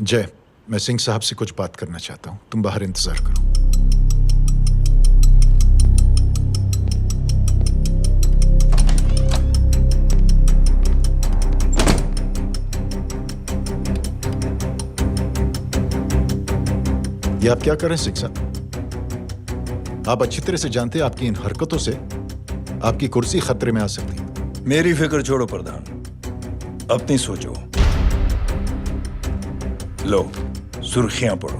जय, मैं सिंह साहब से कुछ बात करना चाहता हूं। तुम बाहर इंतजार करो। ये आप क्या कर रहे हैं सिंह साहब? आप अच्छी तरह से जानते हैं आपकी इन हरकतों से आपकी कुर्सी खतरे में आ सकती है। मेरी फिक्र छोड़ो प्रधान, अपनी सोचो। लो सुर्खियां पढ़ो।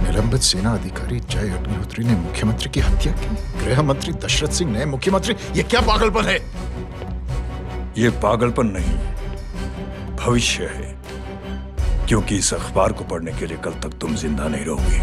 निलंबित सेना अधिकारी जय अग्निहोत्री ने मुख्यमंत्री की हत्या की। गृह मंत्री दशरथ सिंह नए मुख्यमंत्री। ये क्या पागलपन है? ये पागलपन नहीं, भविष्य है, क्योंकि इस अखबार को पढ़ने के लिए कल तक तुम जिंदा नहीं रहोगे।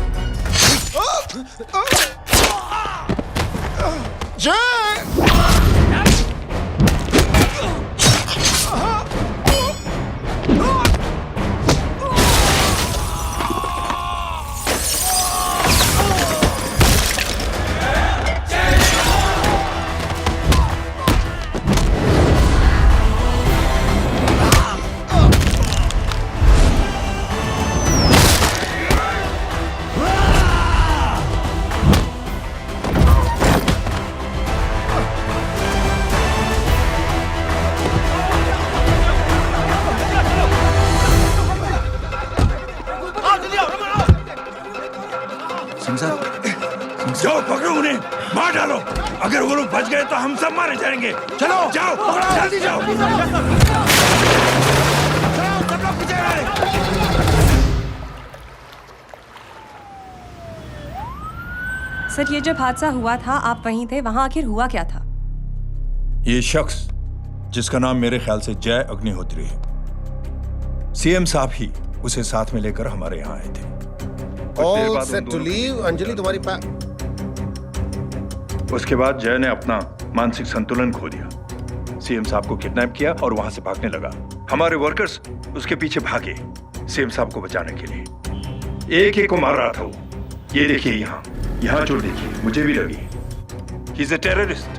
जाओ पकड़ो उन्हें, मार डालो। अगर वो लोग बच गए तो हम सब मारे जाएंगे। चलो जाओ, जल्दी जाओ। सर, ये जब हादसा हुआ था आप वहीं थे, वहां आखिर हुआ क्या था? ये शख्स जिसका नाम मेरे ख्याल से जय अग्निहोत्री है, सीएम साहब ही उसे साथ में लेकर हमारे यहाँ आए थे। All set to leave, Anjali तुम्हारी उसके बाद जय ने अपना मानसिक संतुलन खो दिया, सीएम साहब को किडनैप किया और वहां से भागने लगा। हमारे वर्कर्स उसके पीछे भागे सीएम साहब को बचाने के लिए। एक एक को मार रहा था वो। ये देखिए यहाँ चोट देखिए, मुझे भी लगी। ही इज अ टेररिस्ट,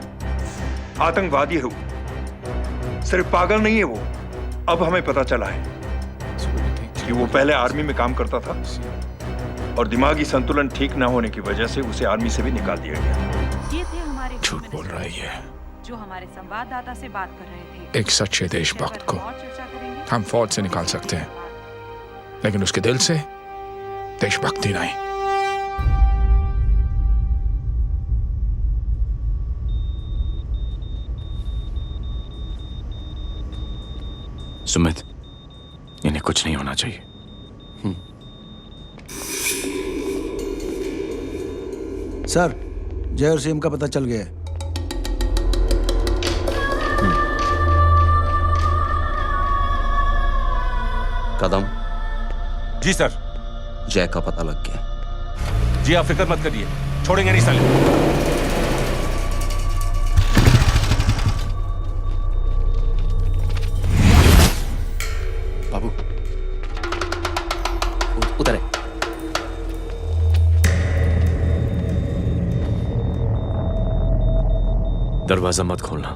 आतंकवादी है वो। सिर्फ पागल नहीं है वो, अब हमें पता चला है कि वो पहले आर्मी में काम करता था और दिमागी संतुलन ठीक न होने की वजह से उसे आर्मी से भी निकाल दिया गया। ये थे हमारे झूठ बोल रहा है ये, जो हमारे संवाददाता से बात कर रहे थे। एक सच्चे देशभक्त को हम फौज से निकाल सकते हैं, लेकिन उसके दिल से देशभक्ति नहीं। सुमित, इन्हें कुछ नहीं होना चाहिए। सर, जय और सीएम का पता चल गया है। कदम। जी सर। जय का पता लग गया। जी आप फिक्र मत करिए, छोड़ेंगे नहीं साले। बाबू उधर है। दरवाजा मत खोलना।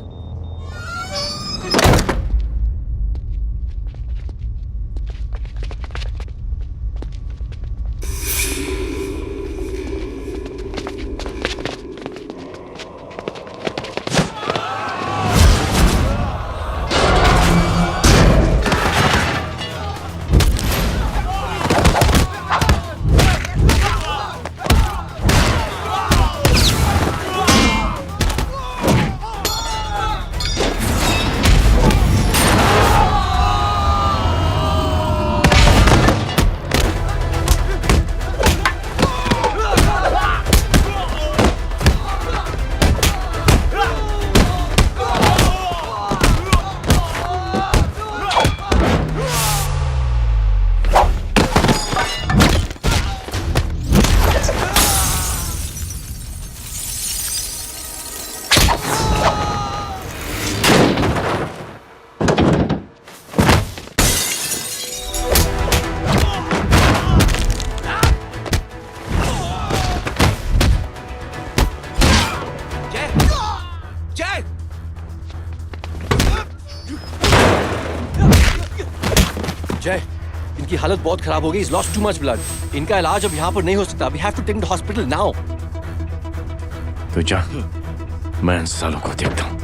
जय, इनकी हालत बहुत खराब हो गई। He's lost too much blood. इनका इलाज अब यहाँ पर नहीं हो सकता। We have to take him to hospital now. तो जा, मैं इन सालों को देखता हूँ।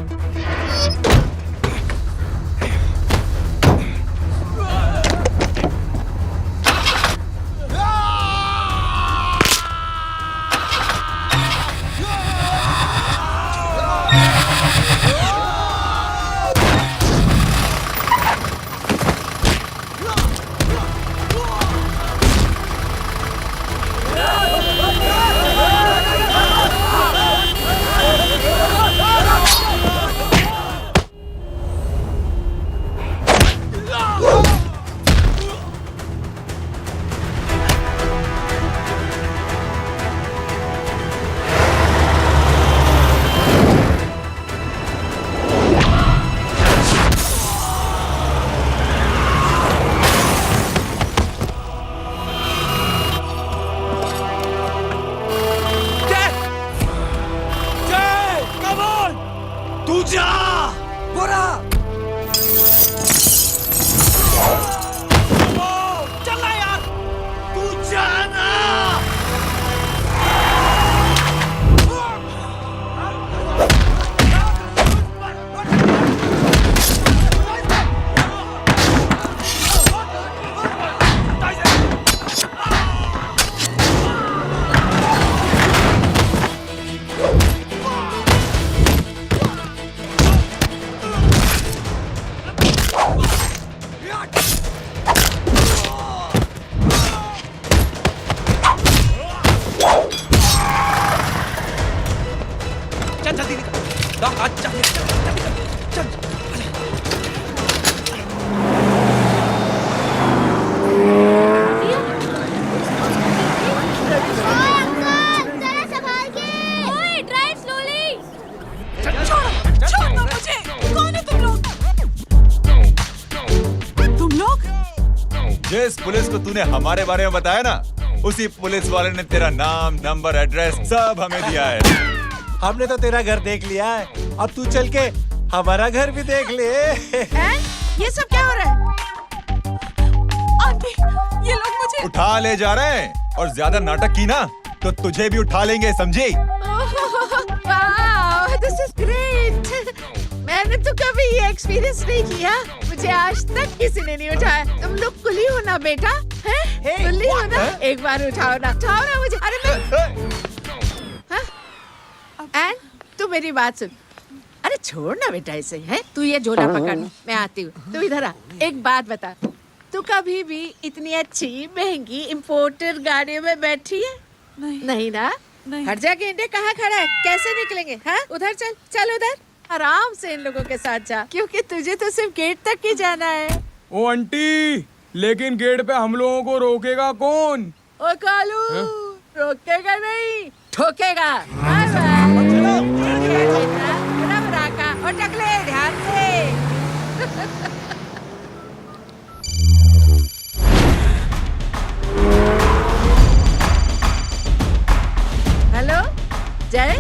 जिस पुलिस को तूने हमारे बारे में बताया ना, उसी पुलिस वाले ने तेरा नाम, नंबर, एड्रेस सब हमें दिया है। हमने तो तेरा घर देख लिया है, अब तू चल के हमारा घर भी देख ले। ये सब क्या हो रहा है? आंटी, ये लोग मुझे उठा ले जा रहे हैं, और ज्यादा नाटक की ना तो तुझे भी उठा लेंगे, समझी? This is great. मैंने तो कभी ये एक्सपीरियंस नहीं किया, मुझे आज तक किसी ने नहीं उठाया। तुम लोग कुली हो ना बेटा, हैं? कुली हो ना? एक बार उठाओ ना मुझे। अरे मैं एंड तू मेरी बात सुन। अरे छोड़ ना बेटा इसे, हैं? तू ये झोला पकड़, मैं आती हूँ। तू इधर आ, एक बात बता, तू कभी भी इतनी अच्छी महंगी इम्पोर्टेड गाड़ियों में बैठी है? नहीं ना? हर जगह इंडिया कहाँ खड़ा है, कैसे निकलेंगे? हाँ, उधर चल, चल उधर, आराम से इन लोगों के साथ जा, क्योंकि तुझे तो सिर्फ गेट तक ही जाना है। ओ आंटी, लेकिन गेट पे हम लोगों को रोकेगा कौन? ओ कालू, रोकेगा नहीं, ठोकेगा। और टकले ध्यान से। हेलो जय,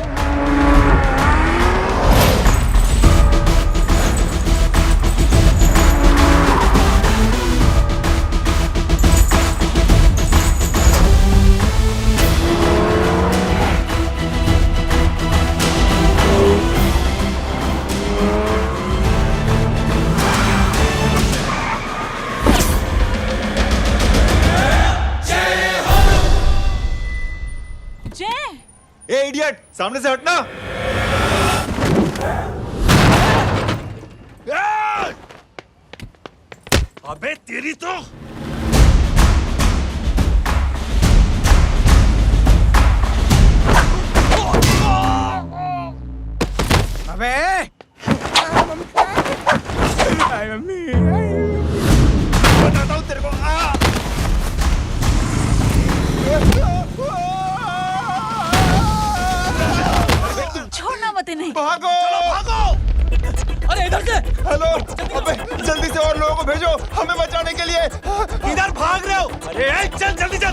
ए इडियट, सामने से हटना। अबे तेरी तो अबे मम्मी, बताता हूँ तेरे को। छोड़ना मत इन्हें। भागो, भागो। अरे इधर से। हेलो, अबे जल्दी से और लोगों को भेजो हमें बचाने के लिए। इधर भाग रहे हो? अरे चल जल्दी चल।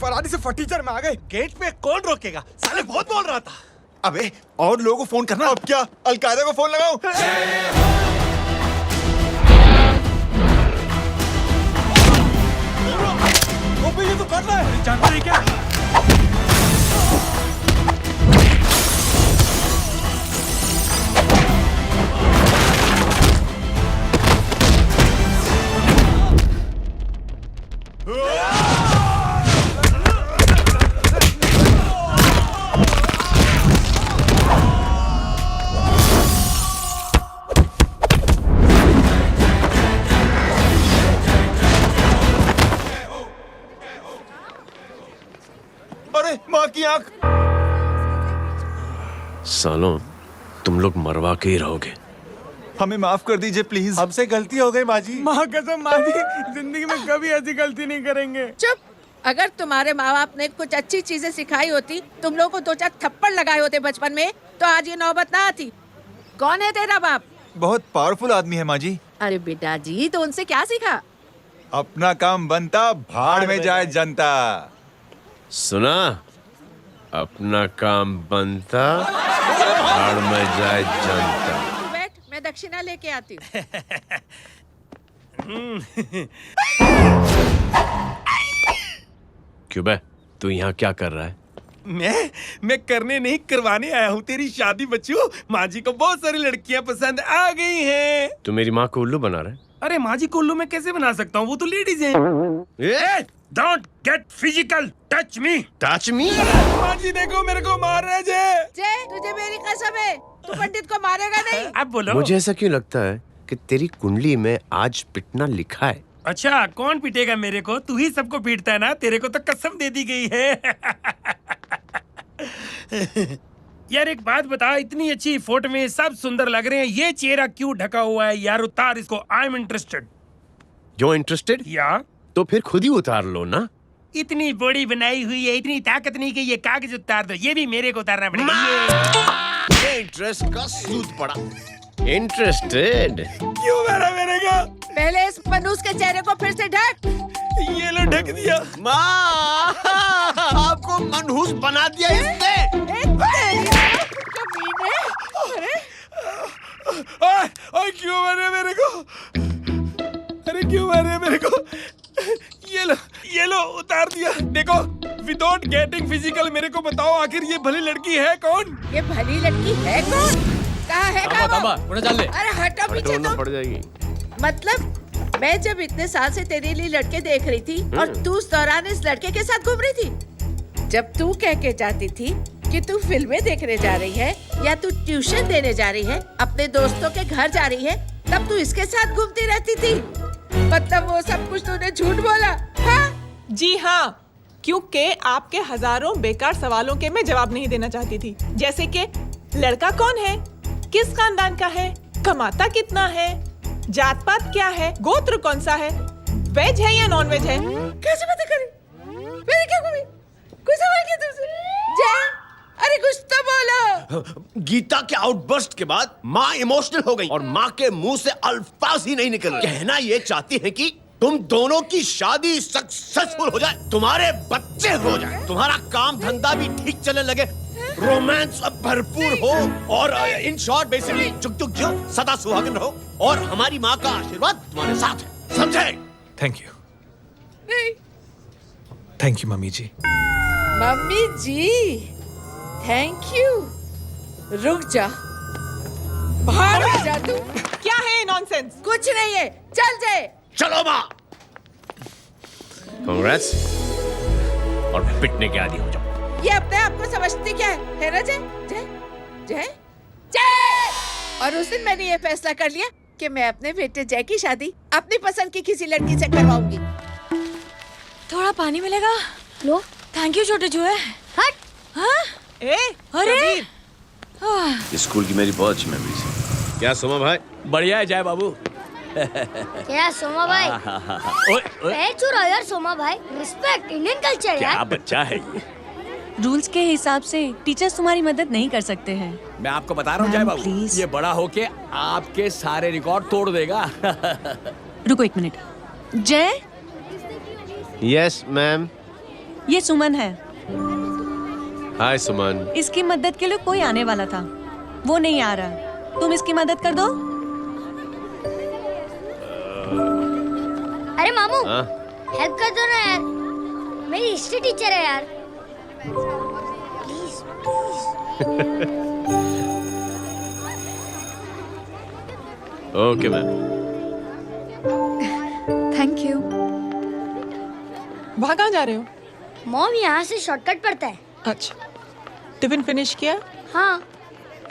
फरारी से फटीचर में आ गए। गेट पे कौन रोकेगा? साले बहुत बोल रहा था। अबे और लोगों को फोन करना। अब क्या अलकायदा को फोन लगाऊं? वो ये तो कर रहा है। जानता है क्या? अरे माँ की आंख। सालों तुम लोग मरवा के ही रहोगे। हमें माफ कर दीजिए प्लीज। हमसे गलती हो गई माँ जी। माँ कसम माँ जी, जिंदगी में कभी ऐसी गलती नहीं करेंगे। चुप। अगर तुम्हारे माँ बाप ने कुछ अच्छी चीजें सिखाई होती, तुम लोगों को 2-4 थप्पड़ लगाए होते बचपन में, तो आज ये नौबत ना आती। कौन है तेरा बाप? बहुत पावरफुल आदमी है माँ जी। अरे बेटा जी, तो उनसे क्या सीखा? अपना काम बनता, भाड़ में जाए जनता। सुना? अपना काम बनता, भाड़ में जाए जनता। तू बैठ, मैं दक्षिणा लेके आती हूँ। क्यों बे, तू यहाँ क्या कर रहा है? मैं करने नहीं करवाने आया हूँ तेरी शादी बच्चू। माँ जी को बहुत सारी लड़कियाँ पसंद आ गई हैं। तू मेरी माँ को उल्लू बना रहा है? अरे माँ जी को उल्लू मैं कैसे बना सकता हूँ? वो तो लेडीज हैं। Don't get physical, touch me. Touch me? माँ जी देखो मेरे को मार रहे जय। जय, तुझे मेरी कसम है, तू पंडित को मारेगा नहीं। अब बोलो। मुझे ऐसा क्यों लगता है कि तेरी कुंडली में आज पिटना लिखा है? अच्छा, कौन पीटेगा मेरे को? तू ही सबको पीटता है ना। तेरे को तो कसम दे दी गई है। यार एक बात बता, इतनी अच्छी फोटो में सब सुंदर लग रहे हैं, ये चेहरा क्यों ढका हुआ है? यार उतार इसको। I am interested. जो इंटरेस्टेड? या तो फिर खुद ही उतार लो ना। इतनी बॉडी बनाई हुई है, इतनी ताकत नहीं कि ये कागज उतार दो। ये भी मेरे को उतारना पड़ेगा। ये इंटरेस्ट का सूद पड़ा। इंटरेस्टेड? क्यों मारा मेरे को? पहले इस मनूस के चेहरे को फिर से ढक। ये लो ढक दिया। माँ, आपको मनहूस बना दिया इसने। ओए क्यों मारे मेरे को? अरे क्यों मारे मेरे को? ये लो उतार दिया। देखो, विदाउट गेटिंग फिजिकल मेरे को बताओ, आखिर ये भली लड़की है कौन? ये भली लड़की है कौन? कहाँ है कहाँ? ले। अरे हटो पीछे तो। पड़ जाएगी। मतलब मैं जब इतने साल से तेरे लिए लड़के देख रही थी और तू उस दौरान इस लड़के के साथ घूम रही थी। जब तू कह के जाती थी कि तू फिल्में देखने जा रही है या तू ट्यूशन देने जा रही है, अपने दोस्तों के घर जा रही है, तब तू इसके साथ घूमती रहती थी। मतलब वो सब कुछ तूने झूठ बोला? हाँ? जी हाँ, क्योंकि आपके हजारों बेकार सवालों के मैं जवाब नहीं देना चाहती थी। जैसे कि लड़का कौन है, किस खानदान का है, कमाता कितना है, जात पात क्या है, गोत्र कौन सा है, वेज है या नॉन वेज है। कैसे पता करें? मैंने क्या कभी कोई सवाल किया तुमसे? जय, अरे कुछ तो बोलो। गीता के आउटबर्स्ट के बाद माँ इमोशनल हो गई और माँ के मुंह से अल्फाज ही नहीं निकल रहे। कहना ये चाहती है कि तुम दोनों की शादी सक्सेसफुल हो जाए, तुम्हारे बच्चे हो जाए, तुम्हारा काम धंधा भी ठीक चलने लगे, रोमांस अब भरपूर हो और इन शॉर्ट बेसिकली जुग जुग जियो, सदा सुहागन रहो और हमारी माँ का आशीर्वाद तुम्हारे साथ है। समझे? Thank you. नहीं। थैंक यू मम्मी जी। मम्मी जी, थैंक यू। रुक जा, बाहर जा तू। क्या है नॉनसेंस? कुछ नहीं है, चल जाए। चलो माँ। कांग्रेस। और पिटने के आदी हो जाओ। ये अपने आप को समझती क्या है ना? जय जय जय जय। और उस दिन मैंने ये फैसला कर लिया कि मैं अपने बेटे जय की शादी अपनी पसंद की किसी लड़की से करवाऊंगी। थोड़ा पानी मिलेगा? लो। थैंक यू छोटे जुए। हट। हाँ? अरे स्कूल की मेरी बहुत अच्छी मेमोरीज है। क्या सोमा भाई? बढ़िया है जय बाबू। क्या सोमा भाई? चुरा यार सोमा भाई, रिस्पेक्ट इंडियन कल्चर यार। क्या बच्चा है ये? रूल्स के हिसाब से टीचर्स तुम्हारी मदद नहीं कर सकते हैं। मैं आपको बता रहा हूँ जय बाबू, ये बड़ा होके आपके सारे रिकॉर्ड तोड़ देगा। रुको एक मिनट। जय। Yes ma'am. ये सुमन है। हाय सुमन। इसकी मदद के लिए कोई आने वाला था, वो नहीं आ रहा। तुम इसकी मदद कर दो। अरे मामू, हाँ? हेल्प कर दो ना यार, मेरी हिस्ट्री टीचर है यार। Please please. Okay ma'am. Thank you. वहाँ कहाँ जा रहे हो? मॉम यहाँ से शॉर्टकट पड़ता है। अच्छा, टिफिन फिनिश किया? हाँ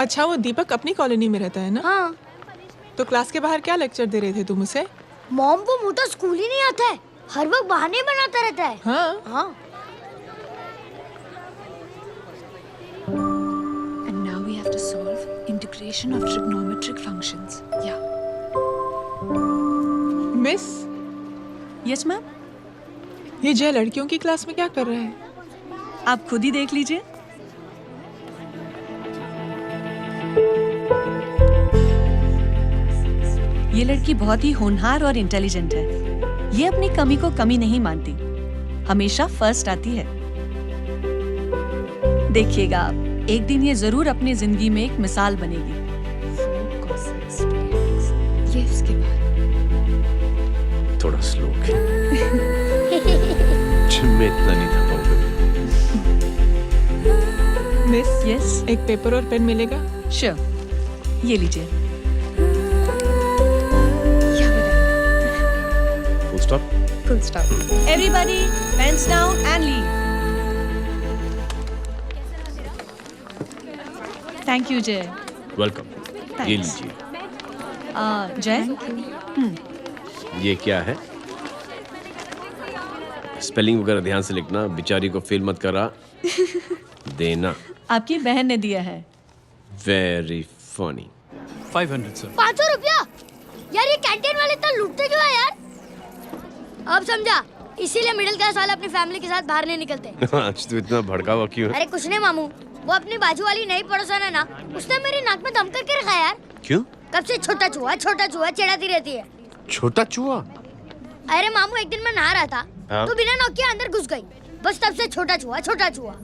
अच्छा, वो दीपक अपनी कॉलोनी में रहता है ना? हाँ। तो क्लास के बाहर क्या लेक्चर दे रहे थे तुम उसे? मॉम को मुंह तो स्कूल ही नहीं आता है, हर वक्त बहाने बनाता रहता है। हाँ हाँ। And now we have to solve integration of trigonometric functions. Yeah. Miss, Yes, ma'am. ये जय लड़कियों की क्लास में क्या कर रहा है? आप खुद ही देख लीजिए। ये लड़की बहुत ही होनहार और इंटेलिजेंट है। ये अपनी कमी को कमी नहीं मानती, हमेशा फर्स्ट आती है। देखिएगा आप, एक दिन ये जरूर अपनी जिंदगी में एक मिसाल बनेगी। ये इसके बाद थोड़ा स्लो मैं इतना नहीं था पाऊंगा। मिस, यस, एक पेपर और पेन मिलेगा? श्योर, ये लीजिए। Full stop. Full stop. Everybody, pens down and leave. Thank you, Jay. Welcome. ये लीजिए। जय, ये क्या है? स्पेलिंग वगैरह ध्यान से लिखना, बेचारी को फेल मत करा देना। आपकी बहन ने दिया है। Very funny. 500 सर। 500 रुपया? यार ये कैंटीन वाले इतना लूटते क्यों है यार? अब समझा, इसीलिए मिडिल क्लास वाले अपनी फैमिली के साथ बाहर नहीं निकलते। आज तो इतना भड़कावा क्यों है? अरे कुछ नहीं मामू, वो अपनी बाजू वाली नई पड़ोसन है ना, उसने मेरी नाक में दम करके रखा है यार। क्यों? कब से छोटा चूहा चिढ़ाती रहती है। छोटा चूहा? अरे मामू, एक दिन मैं नहा रहा था, हाँ? तो बिना नॉक के अंदर घुस गई, बस तब से छोटा चूहा।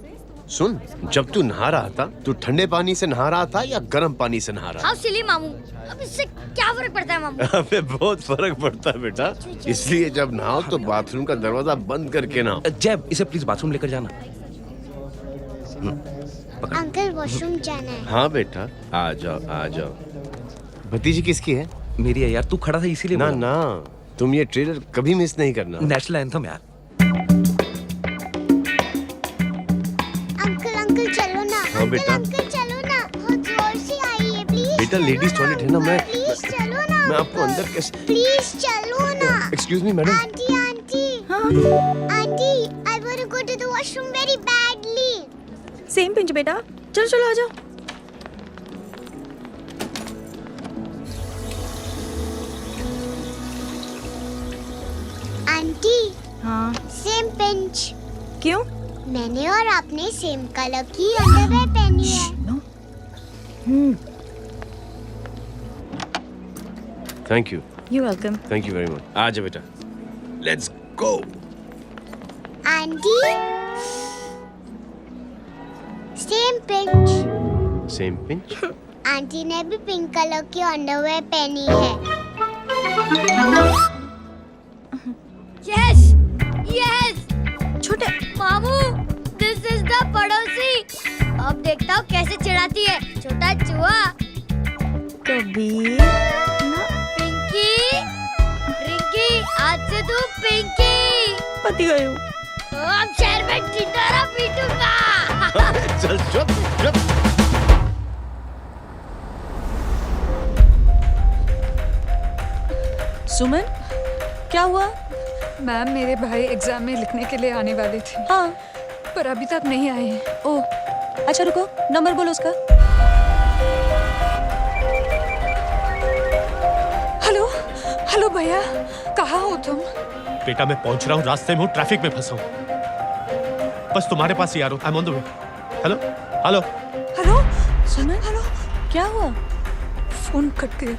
सुन, जब तू नहा रहा था, तू ठंडे पानी से नहा रहा था या गर्म पानी से नहा रहा था? हाउ सिली मामू, अब इससे क्या फर्क पड़ता है मामू? अबे बहुत फर्क पड़ता है बेटा, इसलिए जब नहाओ तो बाथरूम का दरवाजा बंद करके नहाओ। जैब, इसे प्लीज बाथरूम लेकर जाना। अंकल वॉशरूम जाना है। हाँ बेटा, आ जाओ। भतीजी किसकी है? मेरी है यार, तू खड़ा था इसीलिए ना बोला। ना, तुम ये ट्रेलर कभी मिस नहीं करना। नेशनल एंथम यार। अंकल चलो ना। हाँ बेटा। अंकल चलो ना, बहुत जोर से आई है, प्लीज। बेटा लेडीज टॉयलेट है ना, प्लीज चलो ना। मैं आपको अंदर कैसे? प्लीज चलो ना। Excuse me madam. Auntie I want to go to the washroom very badly. Same pinch बेटा, चलो आ जाओ। आंटी, हाँ, सेम पिंच। क्यों? मैंने और आपने सेम कलर की अंडरवेयर पहनी है। Thank you. You welcome. Thank you very much. आ जाओ बेटा, let's go. Aunty, same pinch. Same pinch? Aunty ने भी पिंक कलर की अंडरवेयर पहनी है। Yes yes. छोटे मामू, दिस इज द पड़ोसी। अब देखता हूँ कैसे चिढ़ाती है, छोटा चूहा। कभी पिंकी, रिंकी, आज से तू पिंकी। पति गई हूँ। अब शहर में टिटोरा पीटूंगा। चल चुप। सुमन, क्या हुआ? मैम, मेरे भाई एग्जाम में लिखने के लिए आने वाले थे। हाँ, पर अभी तक नहीं आए हैं। ओह, अच्छा रुको, नंबर बोलो उसका। हेलो भैया, कहाँ हो तुम? बेटा मैं पहुंच रहा हूँ, रास्ते में हूँ, ट्रैफिक में फंसा हूँ, बस तुम्हारे पास ही आ रहा हूँ। I am on the way. Hello. Suman, hello, क्या हुआ? फोन कट गया।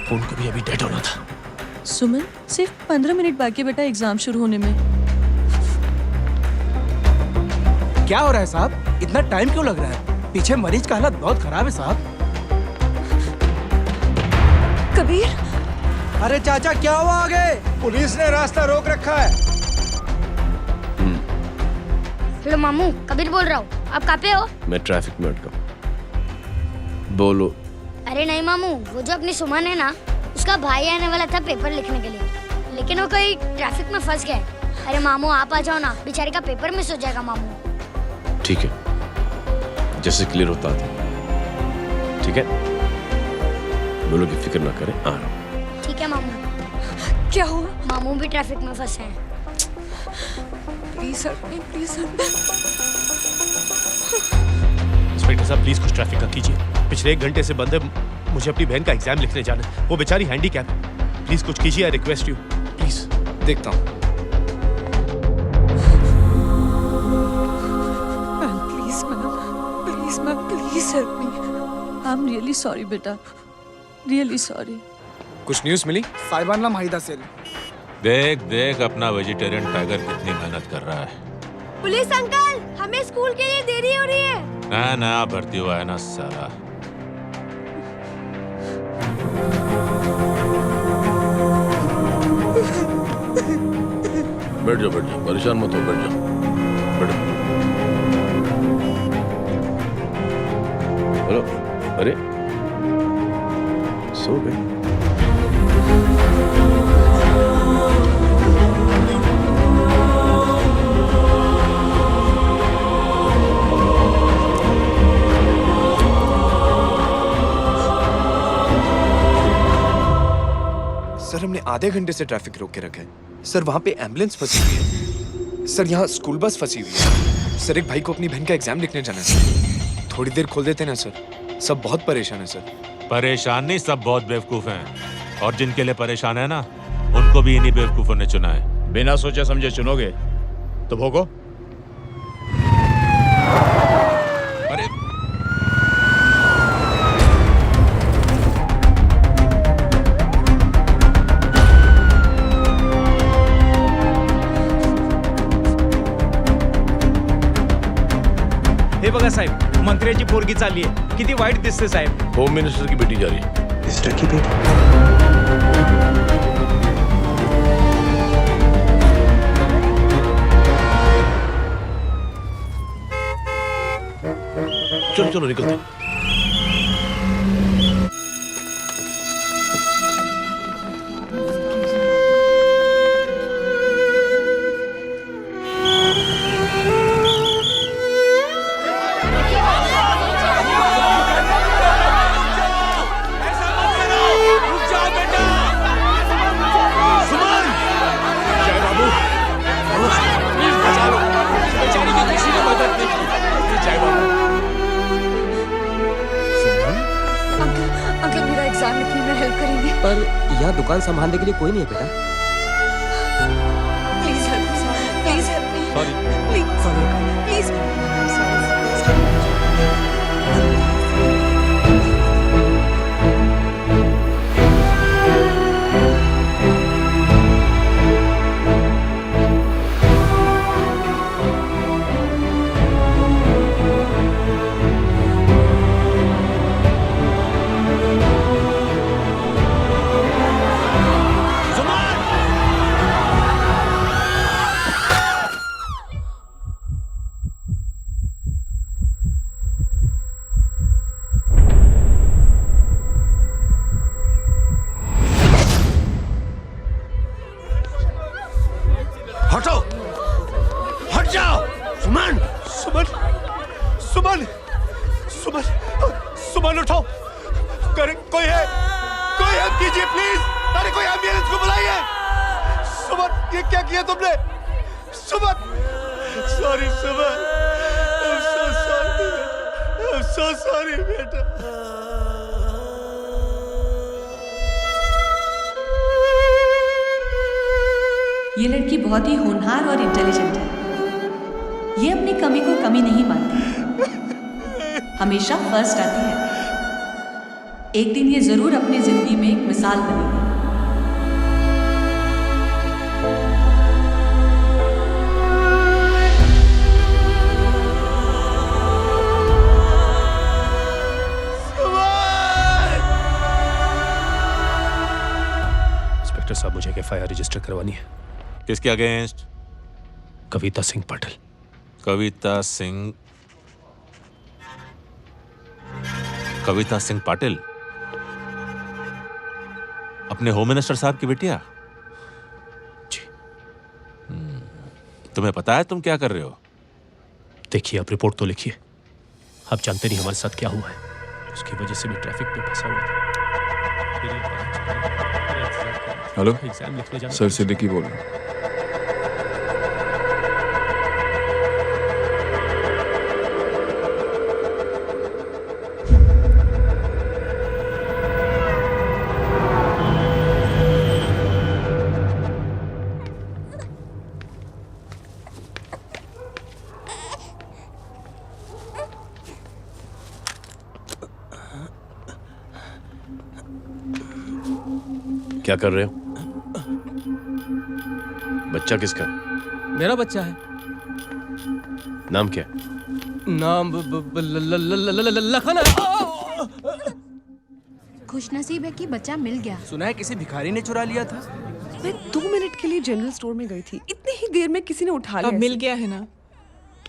फोन को भी अभी डेड होना था। सुमन, सिर्फ 15 मिनट बाकी बेटा एग्जाम शुरू होने में। क्या हो रहा है साहब? इतना टाइम क्यों लग रहा है? पीछे मरीज का हालत बहुत खराब है साहब। कबीर, अरे चाचा क्या हुआ आगे? पुलिस ने रास्ता रोक रखा है। हेलो मामू, कबीर बोल रहा हूँ। आप कहाँ पे हो? मैं ट्रैफिक में अटका हूं। बोलो। अरे नहीं मामू, वो जो अपनी सुमन है ना, उसका भाई आने वाला था पेपर लिखने के लिए, लेकिन वो कहीं ट्रैफिक में फंस गया। अरे मामू आप आ जाओ ना, बेचारे का पेपर मिस हो जाएगा मामू। ठीक है, जैसे क्लियर होता था। ठीक है, बोलो कि फिक्र ना करें, आ रहा हूं। ठीक है मामू। क्या हुआ? मामू भी ट्रैफिक में फंसे हैं। Please help me, please help me. Inspector साहब प्लीज कुछ ट्रैफिक का कीजिए। पिछले 1 घंटे से बंद है, मुझे अपनी बहन का एग्जाम लिखने जाना है। वो बेचारी हैंडीकैप है। प्लीज कुछ कीजिए, आई रिक्वेस्ट यू प्लीज। देखता हूँ। Ma'am please help me. I am really sorry बेटा, रियली सॉरी। कुछ न्यूज़ मिली? साहिबाना माहिदा सेल। देख देख अपना वेजिटेरियन टाइगर कितनी मेहनत कर रहा है। पुलिस अंकल, हमें स्कूल के लिए देरी हो रही है। नया भर्ती हुआ है ना साला। बैठ जाओ, परेशान मत हो, बैठ जाओ, बैठो। हेलो, अरे सो गए? सर हमने आधे घंटे से ट्रैफिक रोक के रखा है। सर वहाँ पे एम्बुलेंस फंसी हुई है। सर यहाँ स्कूल बस फंसी हुई है। सर एक भाई को अपनी बहन का एग्जाम लिखने जाना है। थोड़ी देर खोल देते ना सर। सब बहुत परेशान है सर। परेशान नहीं, सब बहुत बेवकूफ हैं। और जिनके लिए परेशान है ना, उनको भी इन्हीं बेवकूफों ने चुना है। बिना सोचे समझे चुनोगे तो भोगो। अरे हे बघा साहेब, मंत्र्याची पोरगी चालली आहे. किती वाईट दिसते साहेब. होम मिनिस्टर की बेटी जा रही है। मिनिस्टर की बेटी? चलो चलो निकलते। पर यहाँ दुकान संभालने के लिए कोई नहीं है बेटा। Please help me, please help me. Sorry, please please. हटो, हट जाओ। सुमन, सुमन, सुमन, सुमन, सुमन उठो। कोई है, कोई हेल्प कीजिए प्लीज। अरे कोई एम्बुलेंस को बुलाइए। सुमन, ये क्या किया तुमने? Suman, sorry Suman, I'm so sorry, I'm so sorry बेटा। ये लड़की बहुत ही होनहार और इंटेलिजेंट है। ये अपनी कमी को कमी नहीं मानती, हमेशा फर्स्ट आती है। एक दिन ये जरूर अपनी जिंदगी में एक मिसाल बनेगी। एफआईआर रजिस्टर करवानी है। किसके अगेंस्ट? कविता सिंह पाटिल। कविता सिंह पाटिल, अपने होम मिनिस्टर साहब की बेटिया? जी। तुम्हें पता है तुम क्या कर रहे हो? देखिए, आप रिपोर्ट तो लिखिए। आप जानते नहीं हमारे साथ क्या हुआ है। उसकी वजह से मैं ट्रैफिक में फंसा हुआ था। हेलो एग्जाम लिखने जाना। सर सिद्दीकी बोल रहा हूँ। क्या कर रहे हो? बच्चा किसका? मेरा बच्चा है। नाम क्या? नाम लखन है। खुशनसीब है कि बच्चा मिल गया। सुना है किसी भिखारी ने चुरा लिया था। मैं 2 मिनट के लिए जनरल स्टोर में गई थी, इतनी ही देर में किसी ने उठा लिया। अब मिल गया है ना,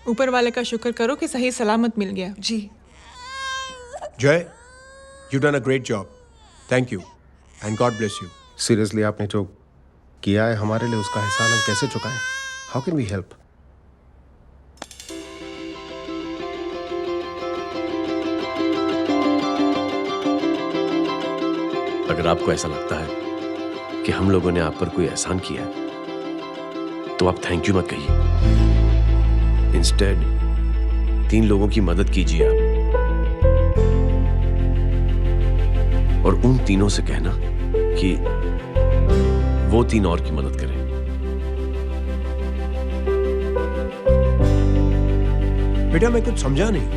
ऊपर वाले का शुक्र करो कि सही सलामत मिल गया। जी। जय, you done a great job. Thank you and God bless you. Seriously आपने जो किया है हमारे लिए, उसका एहसान हम कैसे चुकाएं? How can we help? अगर आपको ऐसा लगता है कि हम लोगों ने आप पर कोई एहसान किया है, तो आप थैंक यू मत कहिए। इंस्टेड 3 लोगों की मदद कीजिए आप, और उन तीनों से कहना कि वो 3 और की मदद करें। बेटा मैं कुछ समझा नहीं।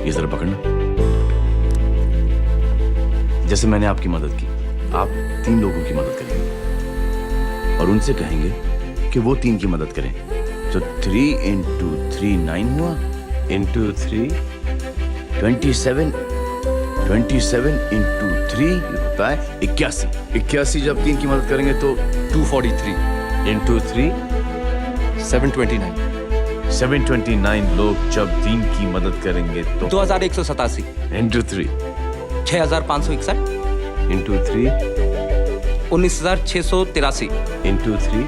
ये जरा पकड़ना। जैसे मैंने आपकी मदद की, आप 3 लोगों की मदद करेंगे और उनसे कहेंगे कि वो 3 की मदद करें। तो 3 into 3 9 हुआ, into 3 27 into 3 होता है 81। 81 जब 3 की मदद करेंगे तो 243 into 3 729। 729 लोग जब 3 की मदद करेंगे तो 2187 into 3 6561 into 3 19683 into 3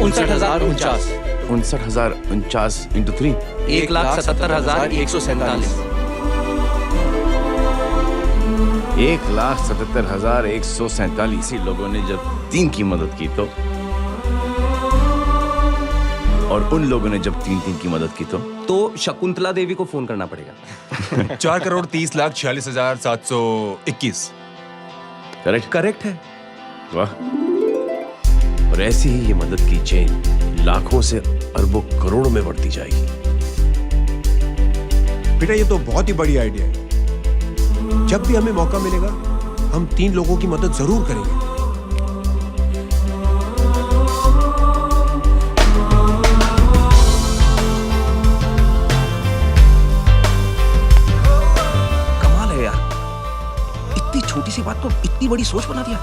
59049 59049 into 3 1,77,147 1,77,147 लोगों ने जब 3 की मदद की तो, और उन लोगों ने जब 3 की मदद की तो शकुंतला देवी को फोन करना पड़ेगा। 4,30,46,721। करेक्ट है। वाह। और ऐसी ही ये मदद की चेन लाखों से अरबों करोड़ों में बढ़ती जाएगी। बेटा ये तो बहुत ही बड़ी आइडिया है। जब भी हमें मौका मिलेगा हम 3 लोगों की मदद जरूर करेंगे। कमाल है यार, इतनी छोटी सी बात को इतनी बड़ी सोच बना दिया।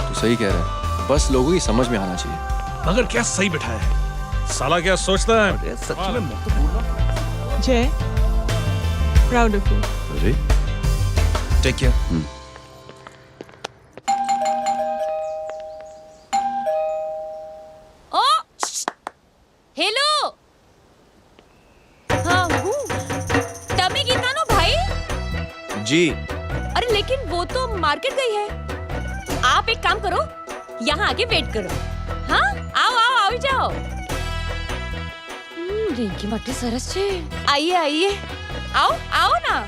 तू सही कह रहा है, बस लोगों की समझ में आना चाहिए। मगर क्या सही बिठाया है, साला क्या सोचता है। सच में मैं तो बोल रहा हूँ। जय, प्राउड ऑफ यू। अरे टेक केयर। ओ हेलो, हाँ हूँ। तभी गीता नो भाई। जी। अरे लेकिन वो तो मार्केट गई है। आप एक काम करो, यहाँ आके वेट करो। हाँ आओ आओ आओ जाओ। रिंकी मट्टी सरस छे। आइए आइए, आओ आओ ना।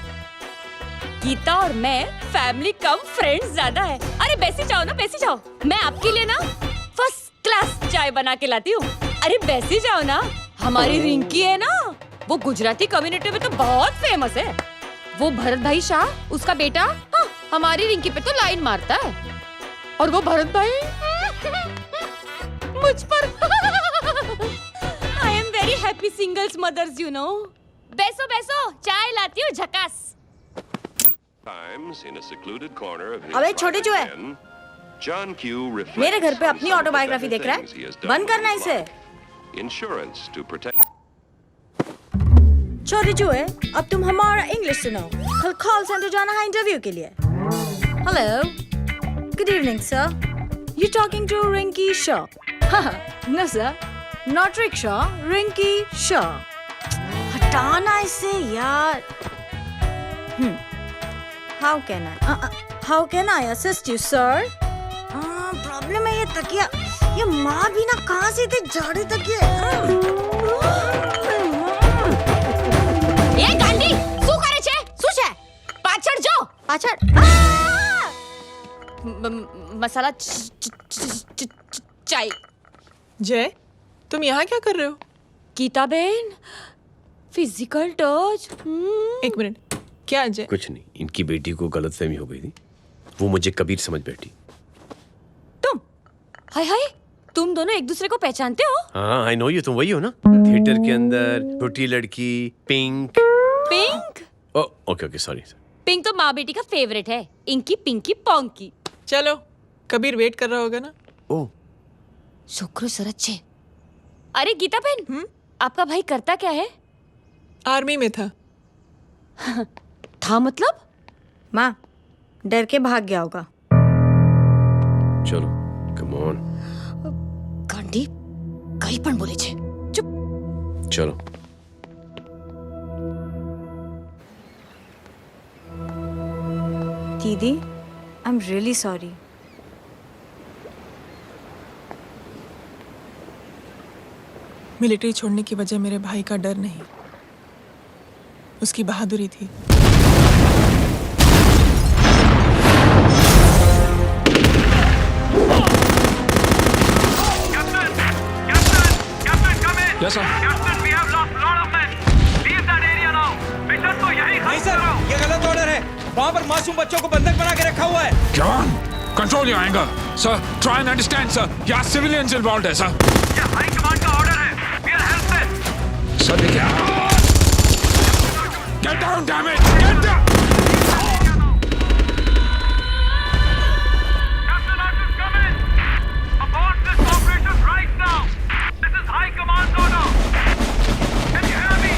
गीता और मैं फैमिली कम फ्रेंड्स ज्यादा है। अरे बैसी जाओ ना, बैसी जाओ। मैं आपके लिए ना फर्स्ट क्लास चाय बना के लाती हूँ। अरे बैसी जाओ ना। हमारी रिंकी है ना, वो गुजराती कम्युनिटी में तो बहुत फेमस है। वो भरत भाई शाह, उसका बेटा, हाँ, हमारी रिंकी पे तो लाइन मारता है। और वो भरत भाई मुझ पर। I am very happy singles mothers you know. बैसो बैसो, चाय लाती हूँ झकास। अबे छोटे जो है, मेरे घर पे अपनी ऑटोबायोग्राफी देख रहा है, बंद करना इसे। छोटी चूहे, अब तुम हमारा इंग्लिश सुनो। कल कॉल सेंटर जाना है इंटरव्यू के लिए। Hello, good evening sir, you talking to Rinki Shaw? No sir, not rickshaw, Rinki Shaw. हटाना इसे यार। How can I assist you sir? Problem है ये तकिया, ये माँ भी ना कहाँ से इतने जाड़े तकिए। એ ગાંડી શું કરે છે? શું છે? પાછળ જો, પાછળ। મસાલા ચાય। जय, तुम यहाँ क्या कर रहे हो? Geetaben, physical touch. एक मिनट, क्या जय? कुछ नहीं, इनकी बेटी को गलतफहमी हो गई थी, वो मुझे कबीर समझ बैठी। हाय हाय, तुम दोनों एक दूसरे को पहचानते हो? हाँ, आई नो यू, तुम वही हो ना थिएटर के अंदर छोटी लड़की pink. Pink? Okay okay, sorry. Pink तो माँ बेटी का फेवरेट है, इंकी पिंकी पोंकी। चलो, कबीर वेट कर रहा होगा ना। ओह, शुक्र सरच्चे। अरे गीता बहन, आपका भाई करता क्या है? आर्मी में था। था मतलब? माँ, डर के भाग गया होगा। चलो, कम ऑन। गांडी, कहीं पण बोले छे। चुप। चलो। दीदी, I am really sorry. Military छोड़ने की वजह मेरे भाई का डर नहीं, उसकी बहादुरी थी। Yes, sir. नहीं सर, ये गलत ऑर्डर है। वहाँ पर मासूम बच्चों को बंधक बना के रखा हुआ है। जवान, control your anger. Sir, try and understand, sir. यहाँ civilians involved है, sir. ये हाई कमांड का ऑर्डर है। We are helpless. Sir, देखिए। Get down, damn it! Get down! Captain Arthur's coming. Abort this operation right now. This is high command order. Can you hear me?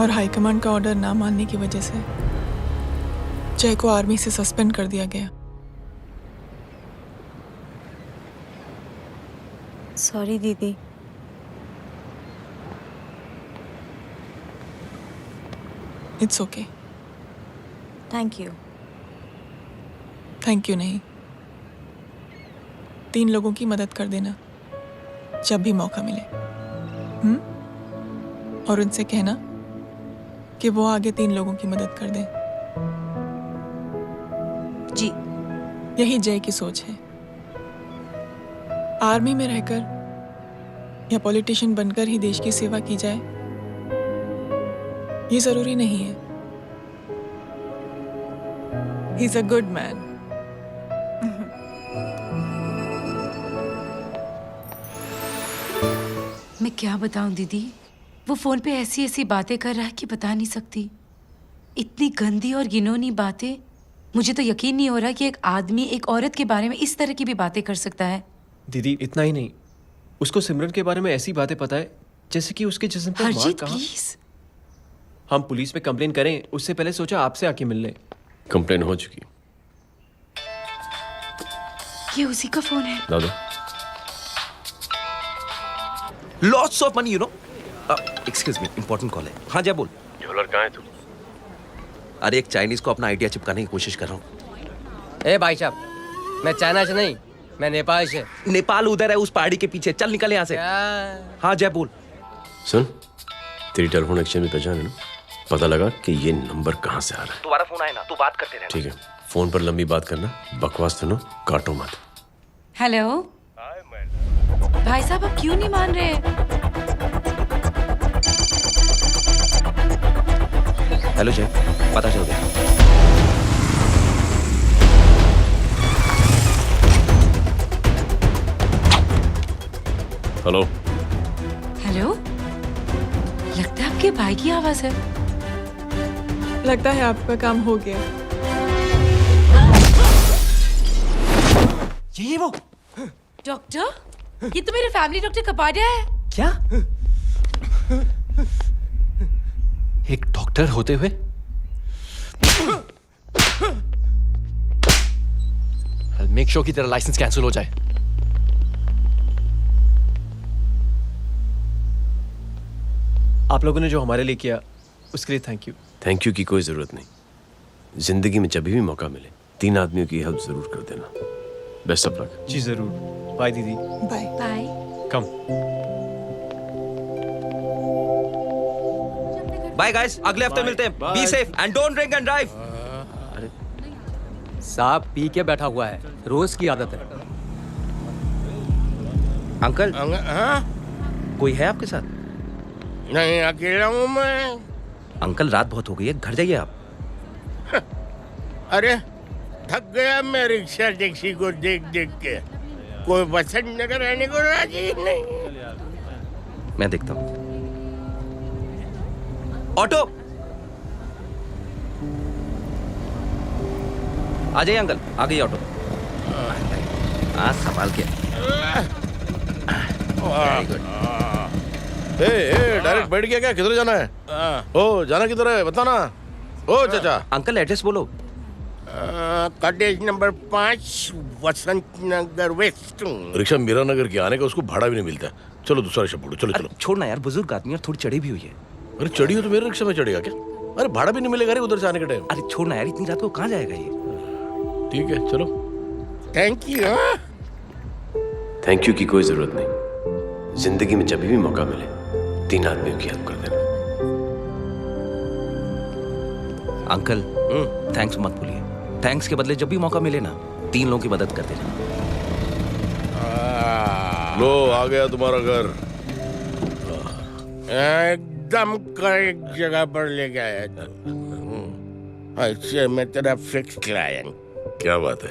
और high command का order ना मानने की वजह से जय को आर्मी से सस्पेंड कर दिया गया। सॉरी दीदी। It's okay. Thank you. Thank you नहीं, 3 लोगों की मदद कर देना जब भी मौका मिले। और उनसे कहना कि वो आगे 3 लोगों की मदद कर दें। जी। यही जय की सोच है। आर्मी में रहकर या पॉलिटिशियन बनकर ही देश की सेवा की जाए, ये जरूरी नहीं है। He is a good man. मैं क्या बताऊं दीदी, वो फोन पे ऐसी ऐसी बातें कर रहा है कि बता नहीं सकती। इतनी गंदी और घिनौनी बातें। मुझे तो यकीन नहीं हो रहा कि एक आदमी एक औरत के बारे में इस तरह की भी बातें कर सकता है। दीदी इतना ही नहीं, उसको सिमरन के बारे में ऐसी बातें पता है जैसे कि उसके जिस्म पर मार हरजीत कहाँ। प्लीज। हम पुलिस में कंप्लेन करें उससे पहले सोचा आपसे आके मिल ले। कंप्लेन हो चुकी। ये उसी का फोन है। दादा lots of money, you know. Excuse me, important call है। हाँ जय बोल। ज्वेलर कहाँ है तू? अरे एक चाइनीज को अपना आइडिया चिपकाने की कोशिश कर रहा हूँ। ए भाई साहब, मैं चाइना से नहीं, मैं नेपाल से। नेपाल उधर है, उस पहाड़ी के पीछे। चल निकल यहाँ से। हाँ जय बोल। सुन, तेरी टेलीफोन एक्सचेंज में पहचान है ना? पता लगा कि ये नंबर कहाँ से आ रहा है। दोबारा फोन आए ना तो बात करते रहना। ठीक है, फोन पर लंबी बात करना, बकवास सुनो, काटो मत। हेलो भाई साहब, आप क्यों नहीं मान रहे? हेलो जय, पता चल गया। हेलो हेलो, लगता है आपके भाई की आवाज है। लगता है आपका काम हो गया। ये वो डॉक्टर, ये तो मेरे फैमिली डॉक्टर कपाडिया है। क्या? एक डॉक्टर होते हुए? मेक श्योर कि तेरा लाइसेंस कैंसिल हो जाए। आप लोगों ने जो हमारे लिए किया उसके लिए थैंक यू। थैंक यू की कोई जरूरत नहीं। जिंदगी में जब भी मौका मिले 3 आदमियों की हेल्प जरूर कर देना। Best of luck. जी जरूर। बाय दीदी। Bye bye. Come. Bye guys, अगले हफ्ते मिलते हैं। Be safe and don't drink and drive. साहब पी के बैठा हुआ है, रोज की आदत है। अंकल, हाँ? कोई है आपके साथ? नहीं, अकेला हूँ मैं। अंकल रात बहुत हो गई है, घर जाइए आप। अरे थक गया मैं रिक्शा टैक्सी को देख देख के। कोई पसंद नगर रहने को राजी नहीं। मैं देखता हूँ। ऑटो आ जाइए अंकल, आ गई ऑटो। हाँ संभाल के। डायरेक्ट बैठ गया क्या? किधर जाना है? ओ जाना किधर है बता ना। ओ चाचा। अंकल एड्रेस बोलो। कॉटेज नंबर 5, वसंत नगर वेस्ट। रिक्शा मीरा नगर के आने का उसको भाड़ा भी नहीं मिलता। चलो दूसरा रिक्शा पकड़ो। चलो चलो। छोड़ना यार, बुजुर्ग आदमी और थोड़ी चढ़ी भी हुई है। अरे चढ़ी हो तो मेरे रिक्शा में चढ़ेगा क्या? अरे भाड़ा भी नहीं मिलेगा रे उधर से आने के टाइम। अरे छोड़ना यार, इतनी रात को कहाँ जाएगा ये? ठीक है चलो। Thank you. थैंक यू की कोई जरूरत नहीं। जिंदगी में जब भी मौका मिले 3 आदमियों की हेल्प कर देना। अंकल थैंक्स मत भूलिए। थैंक्स के बदले जब भी मौका मिले ना 3 लोगों की मदद कर देना। लो आ गया तुम्हारा घर। एकदम करेक्ट जगह पर ले गया। अच्छा मैं तेरा फिक्स क्लाइंट। क्या बात है।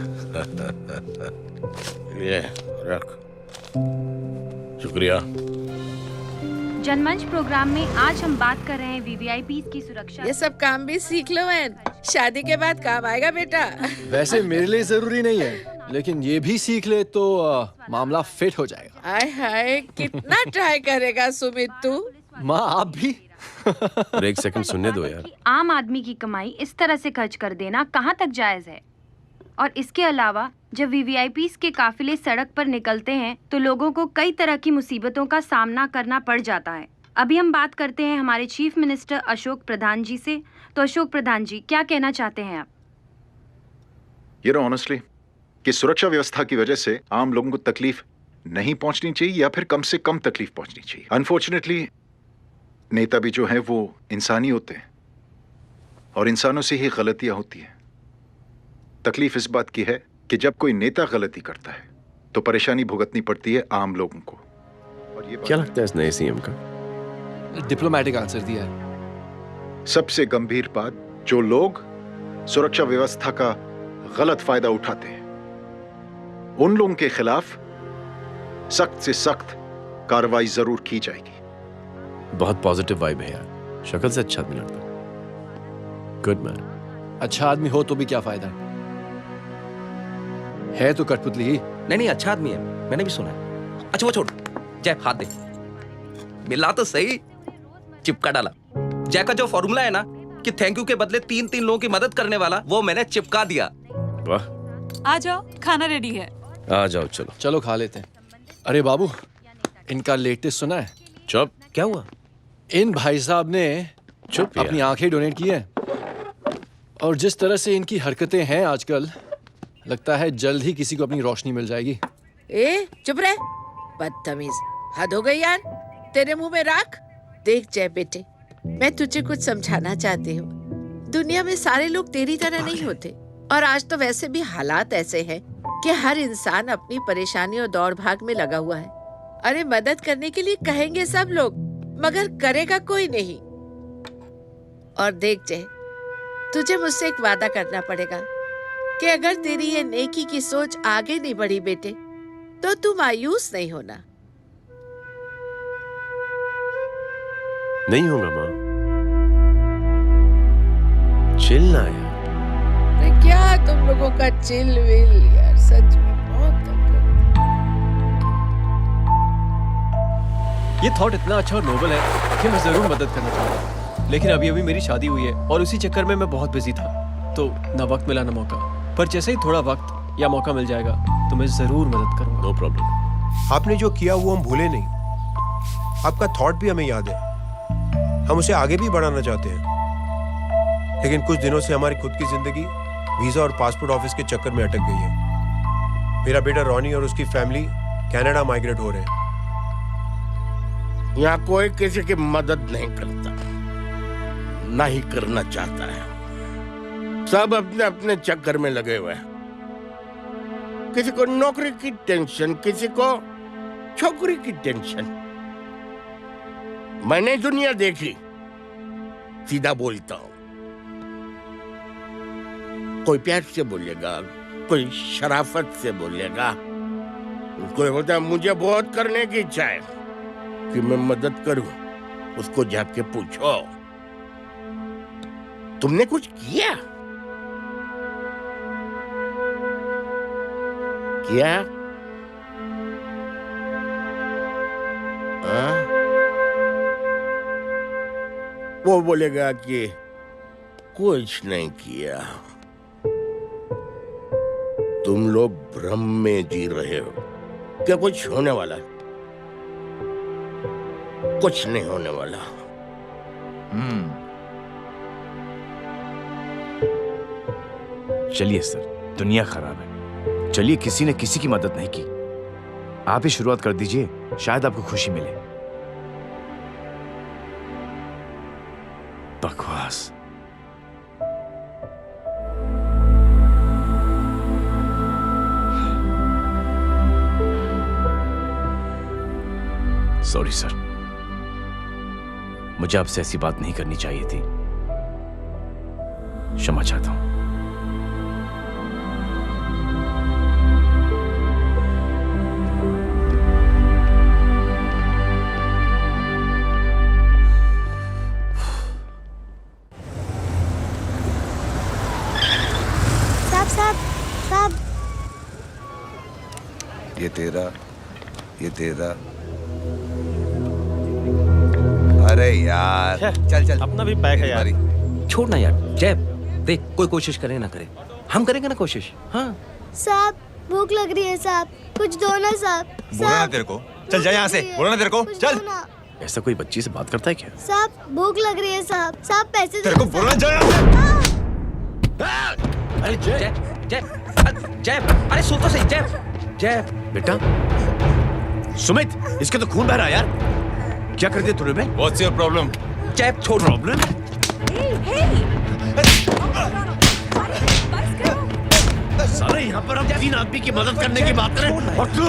ये रख। शुक्रिया। जनमंच प्रोग्राम में आज हम बात कर रहे हैं वीवीआईपी की सुरक्षा। ये सब काम भी सीख लो मैन, शादी के बाद काम आएगा बेटा। वैसे मेरे लिए जरूरी नहीं है, लेकिन ये भी सीख ले तो मामला फिट हो जाएगा। हाय हाय, कितना ट्राई करेगा सुमित तू? माँ आप भी। एक सेकंड सुनने दो यार। आम आदमी की कमाई इस तरह से खर्च कर देना कहाँ तक जायज है? और इसके अलावा जब वीवीआईपीज़ के काफिले सड़क पर निकलते हैं तो लोगों को कई तरह की मुसीबतों का सामना करना पड़ जाता है। अभी हम बात करते हैं हमारे चीफ मिनिस्टर अशोक प्रधान जी से। तो अशोक प्रधान जी, क्या कहना चाहते हैं आप? You know, honestly, कि सुरक्षा व्यवस्था की वजह से आम लोगों को तकलीफ नहीं पहुंचनी चाहिए या फिर कम से कम तकलीफ पहुंचनी चाहिए। अनफॉर्चुनेटली नेता भी जो है वो इंसानी होते हैं और इंसानों से ही गलतियां होती हैं। तकलीफ इस बात की है कि जब कोई नेता गलती करता है तो परेशानी भुगतनी पड़ती है आम लोगों को। और ये क्या लगता है इस नए सीएम का? डिप्लोमेटिक आंसर दिया है। सबसे गंभीर बात, जो लोग सुरक्षा व्यवस्था का गलत फायदा उठाते हैं उन लोगों के खिलाफ सख्त से सख्त कार्रवाई जरूर की जाएगी। बहुत पॉजिटिव वाइब है यार, शक्ल से अच्छा आदमी लगता है। Good man. अच्छा आदमी हो तो भी क्या फायदा है तो कठपुतली ही। नहीं अच्छा आदमी है, मैंने भी सुना है। अच्छा वो छोड़, जय हाथ दे। मिला तो सही, चिपका डाला। जय का जो फॉर्मूला है ना कि थैंक यू के बदले 3 लोगों की मदद करने वाला, वो मैंने चिपका दिया। वाह, आ जाओ, खाना रेडी है। आ जाओ, चलो चलो खा लेते हैं। अरे बाबू, इनका लेटेस्ट सुना है? चुप। क्या हुआ? इन भाई साहब ने चुप अपनी आंखें डोनेट की हैं और जिस तरह से इनकी हरकतें हैं आजकल, लगता है जल्द ही किसी को अपनी रोशनी मिल जाएगी। ए चुप रह, बदतमीज, हद हो गई यार। तेरे मुंह में राख। देख जय बेटे, मैं तुझे कुछ समझाना चाहती हूँ। दुनिया में सारे लोग तेरी तरह नहीं होते और आज तो वैसे भी हालात ऐसे हैं कि हर इंसान अपनी परेशानी और दौड़ भाग में लगा हुआ है। अरे मदद करने के लिए कहेंगे सब लोग, मगर करेगा कोई नहीं। और देख जय, तुझे मुझसे एक वादा करना पड़ेगा कि अगर तेरी ये नेकी की सोच आगे नहीं बढ़ी बेटे, तो तू मायूस नहीं होना। नहीं होगा माँ, चिल ना यार। अरे क्या तुम लोगों का चिल विल यार, सच में बहुत तंग करती। ये थॉट इतना अच्छा और नोबल है कि मैं जरूर मदद करना चाहूंगा, लेकिन अभी अभी मेरी शादी हुई है और उसी चक्कर में मैं बहुत बिजी था, तो ना वक्त मिला ना मौका। पर जैसे ही थोड़ा वक्त या मौका मिल जाएगा तो मैं जरूर मदद करूंगा। No problem. आपने जो किया वो हम भूले नहीं। आपका थॉट भी हमें याद है, हम उसे आगे भी बढ़ाना चाहते हैं। लेकिन कुछ दिनों से हमारी खुद की जिंदगी वीजा और पासपोर्ट ऑफिस के चक्कर में अटक गई है। मेरा बेटा रॉनी और उसकी फैमिली कनाडा माइग्रेट हो रहे हैं। यहाँ कोई किसी की मदद नहीं करता, ना ही करना चाहता है। सब अपने अपने चक्कर में लगे हुए हैं। किसी को नौकरी की टेंशन, किसी को छोकरी की टेंशन। मैंने दुनिया देखी, सीधा बोलता हूं। कोई प्यार से बोलेगा, कोई शराफत से बोलेगा, कोई बोलता है मुझे बहुत करने की इच्छा है कि मैं मदद करूं। उसको जाके पूछो तुमने कुछ किया? क्या? वो बोलेगा कि कुछ नहीं किया। तुम लोग भ्रम में जी रहे हो क्या कुछ होने वाला? कुछ नहीं होने वाला। चलिए सर, दुनिया खराब है। चलिए, किसी ने किसी की मदद नहीं की। आप ही शुरुआत कर दीजिए, शायद आपको खुशी मिले। बकवास। सॉरी सर, मुझे आपसे ऐसी बात नहीं करनी चाहिए थी। क्षमा चाहता हूं। ये तेरा। अरे यार, चल अपना भी पैक है यार। छोड़ ना यार जय, देख कोई कोशिश करे ना करे, हम करेंगे ना कोशिश। हाँ साहब, भूख लग रही है साहब, कुछ दो ना साहब। बोला ना तेरे को, चल जा यहाँ से। बोला ना तेरे को, चल। ऐसा कोई बच्ची से बात करता है क्या? साहब भूख लग रही है साहब, साहब पैसे तेरे को बोलना जा। अरे जय जय जय, अरे सुन तो सही जय। जय बेटा सुमित, इसके तो खून बह रहा है यार। क्या कर दिया तूने बे? What's your problem? जय छोड़। प्रॉब्लम? सारे यहाँ पर हम 3 आदमी की मदद करने की बात करें और तू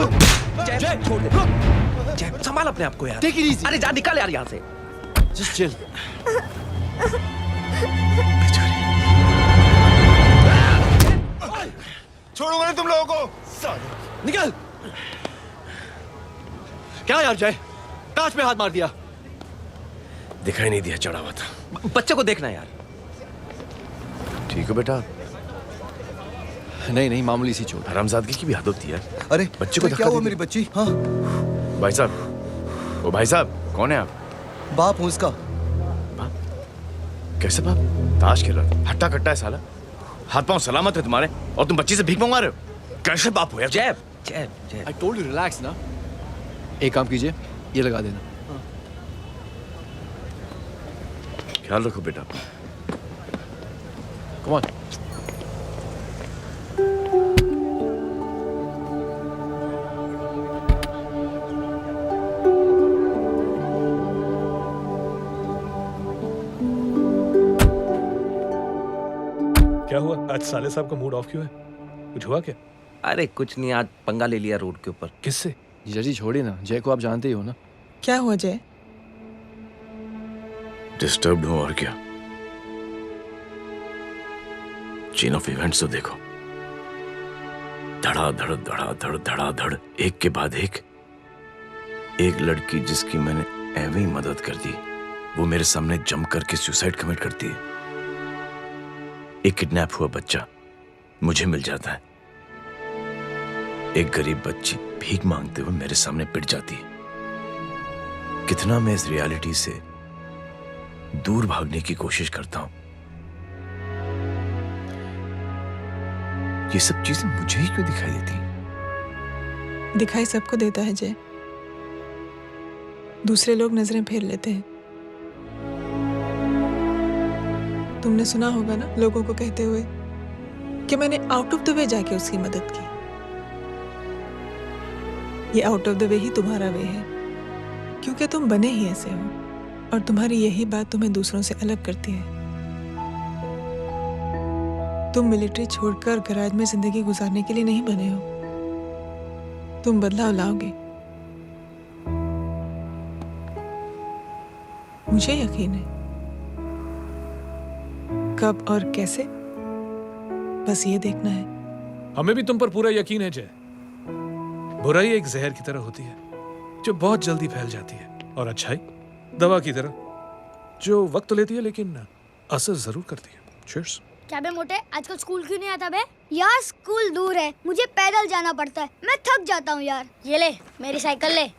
जय छोड़ दे। जय संभाल अपने आप को यार। Take it easy. अरे जा निकल यार यहाँ से। Just chill. छोड़ूंगा नहीं तुम लोगों को। निकल। क्या यार जय, कांच पे हाथ मार दिया। दिखाई नहीं दिया, चढ़ा हुआ था। बच्चे को देखना यार। ठीक है बेटा। नहीं नहीं, मामूली सी चोट। हरामजादगी की भी हद होती है। अरे बच्चे को क्या हुआ मेरी बच्ची? हाँ भाई साहब, ओ भाई साहब, कौन है आप? बाप हूँ इसका। कैसे बाप? ताश खेल रहा था, हट्टा कट्टा है साला। हाथ पांव सलामत है तुम्हारे और तुम बच्ची से भीख मंगवा रहे हो? कैसे बाप हो यार? जय जय जय। I told you relax ना। एक काम कीजिए, ये लगा देना। ख्याल रखो बेटा। Come on. क्या हुआ आज साले साहब का मूड ऑफ क्यों है? कुछ हुआ क्या? अरे कुछ नहीं, आज पंगा ले लिया रोड के ऊपर। किससे? जीजा जी छोड़िए ना, जय को आप जानते ही हो ना। क्या हुआ जय? डिस्टर्ब्ड हूं और क्या। चेन ऑफ इवेंट्स तो देखो, धड़ाधड़ धड़ाधड़ धड़ाधड़, एक के बाद एक लड़की जिसकी मैंने एवं ही मदद कर दी, वो मेरे सामने जम करके सुसाइड कमिट करती है। एक किडनैप हुआ बच्चा मुझे मिल जाता है। एक गरीब बच्ची भीख मांगते हुए मेरे सामने पिट जाती है। कितना मैं इस रियलिटी से दूर भागने की कोशिश करता हूं। ये सब चीजें मुझे ही क्यों दिखाई देती? दिखाई सबको देता है जय, दूसरे लोग नजरें फेर लेते हैं। तुमने सुना होगा ना लोगों को कहते हुए कि मैंने आउट ऑफ द वे जाके उसकी मदद की। ये आउट ऑफ द वे ही तुम्हारा वे है, क्योंकि तुम बने ही ऐसे हो और तुम्हारी यही बात तुम्हें दूसरों से अलग करती है। तुम मिलिट्री छोड़कर गैराज में जिंदगी गुजारने के लिए नहीं बने हो। तुम बदलाव लाओगे, मुझे यकीन है। कब और कैसे, बस ये देखना है। हमें भी तुम पर पूरा यकीन है जय। बुराई एक जहर की तरह होती है जो बहुत जल्दी फैल जाती है, और अच्छाई दवा की तरह जो वक्त लेती है लेकिन असर जरूर करती है। चीयर्स। क्या बे मोटे, आजकल स्कूल क्यों नहीं आता बे? यार स्कूल दूर है, मुझे पैदल जाना पड़ता है, मैं थक जाता हूँ यार। ये ले मेरी साइकिल ले,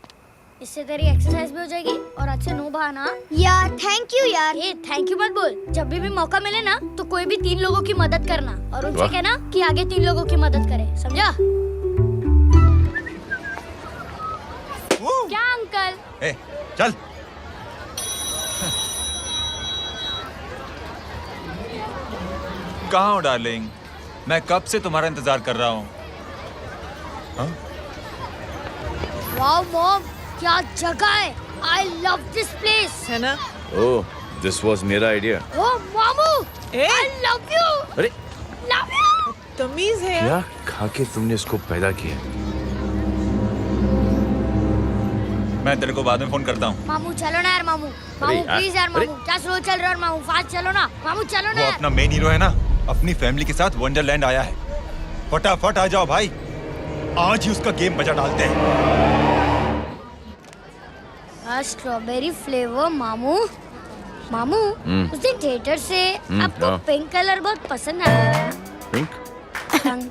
इससे तेरी एक्सरसाइज भी हो जाएगी और आज से नो बहाना। यार थैंक यू यार। ये थैंक यू मत बोल, जब भी मौका मिले ना तो कोई भी 3 लोगों की मदद करना और उनसे कहना कि आगे 3 लोगों की मदद करे, समझा? क्या अंकल? ए, चल। कहाँ हो डार्लिंग? मैं कब से तुम्हारा इंतजार कर रहा हूँ। वाओ मॉम, क्या जगह है। I love this place. है ना? ओह, दिस वाज मेरा आइडिया। ओह मामू, ए? I love you. अरे Love you. तमीज है क्या खा के तुमने इसको पैदा किया? मैं तेरे को बाद में फोन करता हूँ। मामू चलो ना यार, मामू प्लीज यार, मामू क्या स्लो चल रहे हो मामू, फास्ट चलो ना मामू, चलो ना। वो अपना मेन हीरो है ना, अपनी फैमिली के साथ वंडरलैंड आया है। फटाफट आ जाओ भाई, आज ही उसका गेम बजा डालते हैं। स्ट्रॉबेरी फ्लेवर मामू। मामू उस दिन थिएटर से आपको पिंक कलर बहुत पसंद आया। पिंक? डडंग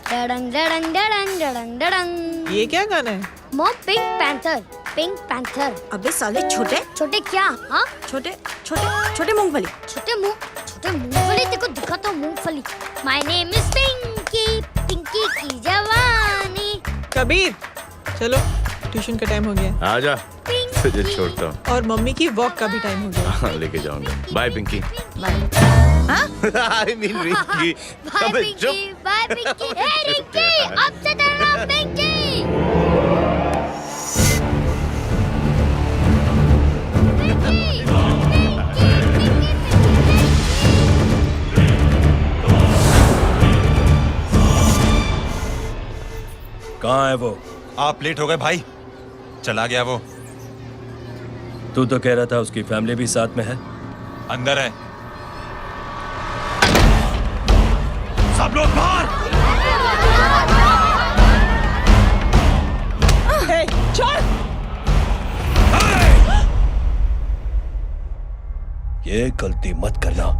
डडंग डडंग डडंग डडंग डडंग। ये क्या गाना है? Mom pink panther, pink panther. अबे साले छोटे छोटे क्या? हाँ छोटे छोटे छोटे मूंगफली। छोटे मूंगफली, देखो दिखाता हूँ मूंगफली। My name is Pinky, Pinky की जवानी। कबीर चलो, ट्यूशन का टाइम हो गया। आजा। पिंक तुझे छोड़ता हूँ। और मम्मी की वॉक का भी टाइम हो गया। हाँ, लेके जाऊंगा। Bye Pinky. I mean Rinky. Bye Pinky, bye Pinky. Hey Rinky, अब से तेरा नाम पिंकी। कहाँ है वो? आप लेट हो गए भाई, चला गया वो। तू तो कह रहा था उसकी फैमिली भी साथ में है। अंदर है। सब लोग बाहर। छोड़। ये गलती मत करना।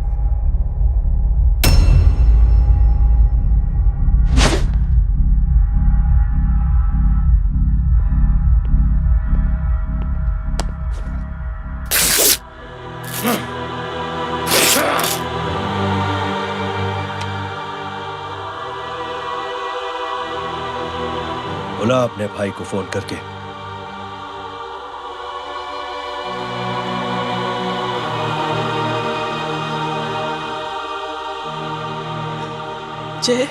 बोला अपने भाई को फोन करके। जय,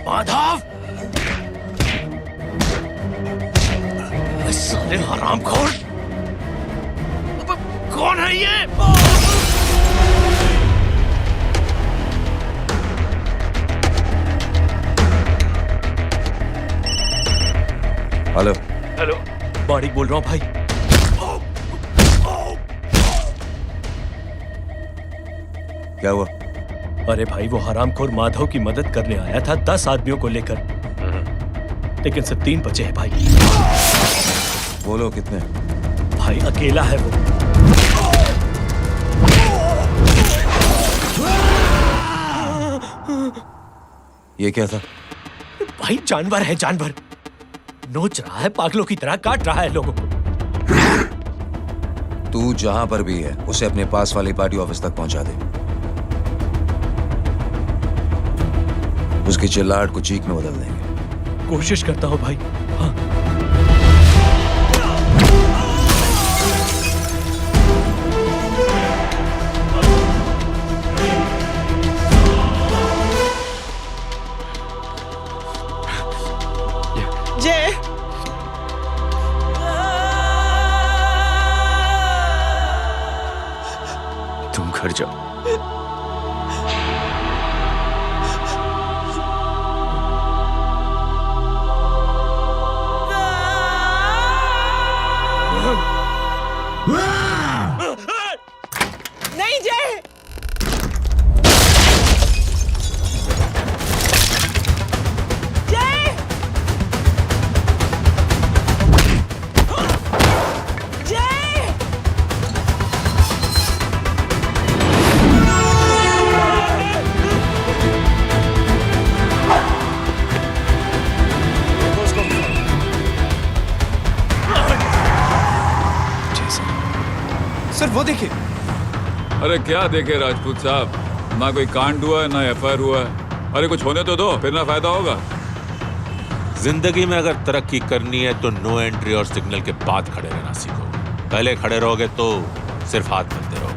माधव, साले हरामखोर, कौन है ये? हेलो। हेलो, बारिक बोल रहा हूँ भाई। क्या हुआ? अरे भाई, वो हरामखोर माधव की मदद करने आया था 10 आदमियों को लेकर, लेकिन सिर्फ 3 बचे हैं भाई। बोलो कितने? भाई अकेला है वो। ये क्या था? भाई जानवर है, जानवर। नोच रहा है, पागलों की तरह काट रहा है लोगों को। तू जहां पर भी है उसे अपने पास वाली पार्टी ऑफिस तक पहुंचा दे। उसकी चिल्लाहट को चीख में बदल देंगे। कोशिश करता हूँ भाई। जय तुम घर जाओ। नहीं जय, जय, जय। सर वो देखिए। अरे क्या देखे राजपूत साहब, ना कोई कांड हुआ है ना एफआईआर हुआ है। अरे कुछ होने तो दो, फिर ना फायदा होगा। जिंदगी में अगर तरक्की करनी है तो नो एंट्री और सिग्नल के बाद खड़े रहना सीखो। पहले खड़े रहोगे तो सिर्फ हाथ मिलते रहोगे।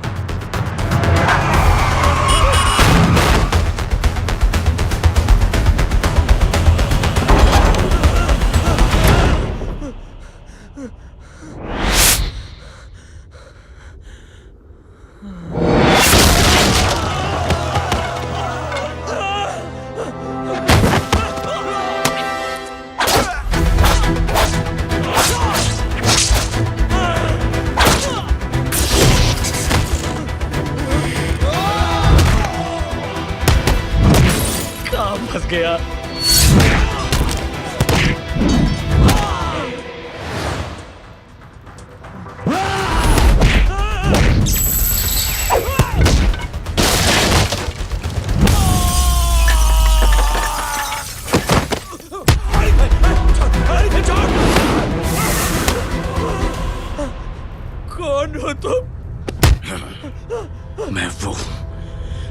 फंस गया। कौन हो तुम? मैं वो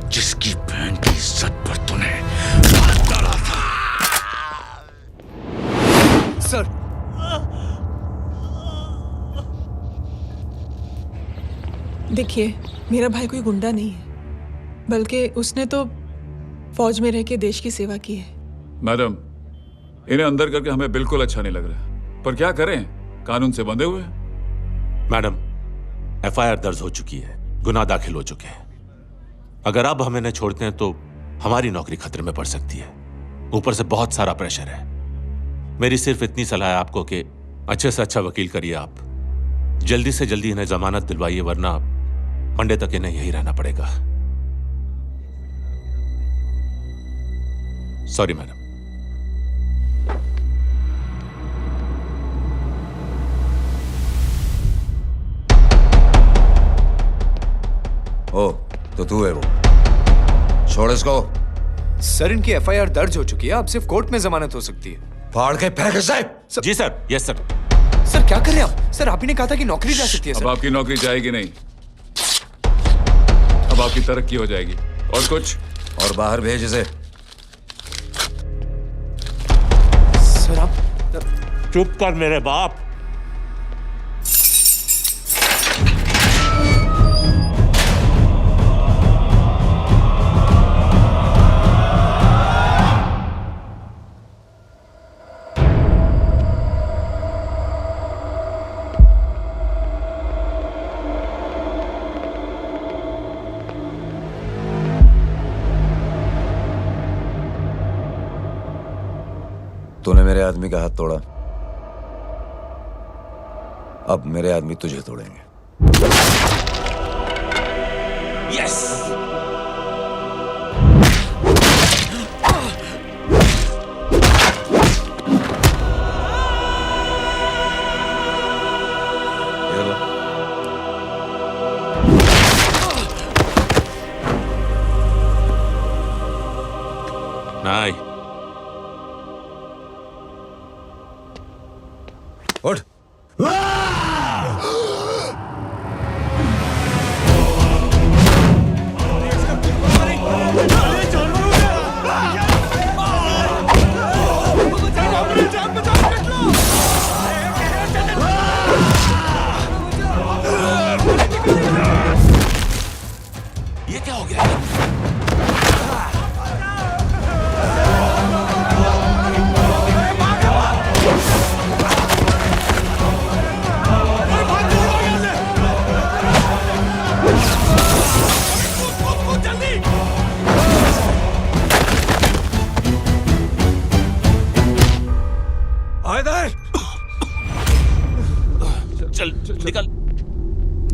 जिसकी बहन की इज्जत पर तूने हाथ डाला था। सर देखिए, मेरा भाई कोई गुंडा नहीं है, बल्कि उसने तो फौज में रह के देश की सेवा की है। मैडम, इन्हें अंदर करके हमें बिल्कुल अच्छा नहीं लग रहा, पर क्या करें, कानून से बंधे हुए। मैडम, एफआईआर दर्ज हो चुकी है, गुनाह दाखिल हो चुके हैं। अगर अब हम इन्हें छोड़ते हैं तो हमारी नौकरी खतरे में पड़ सकती है। ऊपर से बहुत सारा प्रेशर है। मेरी सिर्फ इतनी सलाह है आपको कि अच्छे से अच्छा वकील करिए आप। जल्दी से जल्दी इन्हें जमानत दिलवाइए, वरना मंडे तक इन्हें यही रहना पड़ेगा। Sorry madam. ओ, तो तू है वो? छोड़ इसको। सर इनकी एफआईआर दर्ज हो चुकी है, अब सिर्फ कोर्ट में जमानत हो सकती है। फाड़ के फेंक साहब। जी सर। Yes sir. सर क्या कर रहे हैं आप? सर आप ही ने कहा था कि नौकरी जा सकती है। अब सर आपकी नौकरी जाएगी नहीं, अब आपकी तरक्की हो जाएगी। और कुछ? और बाहर भेज इसे। सर आप चुप कर मेरे बाप। तूने मेरे आदमी का हाथ तोड़ा, अब मेरे आदमी तुझे तोड़ेंगे। यस। नहीं। उठ। निकल।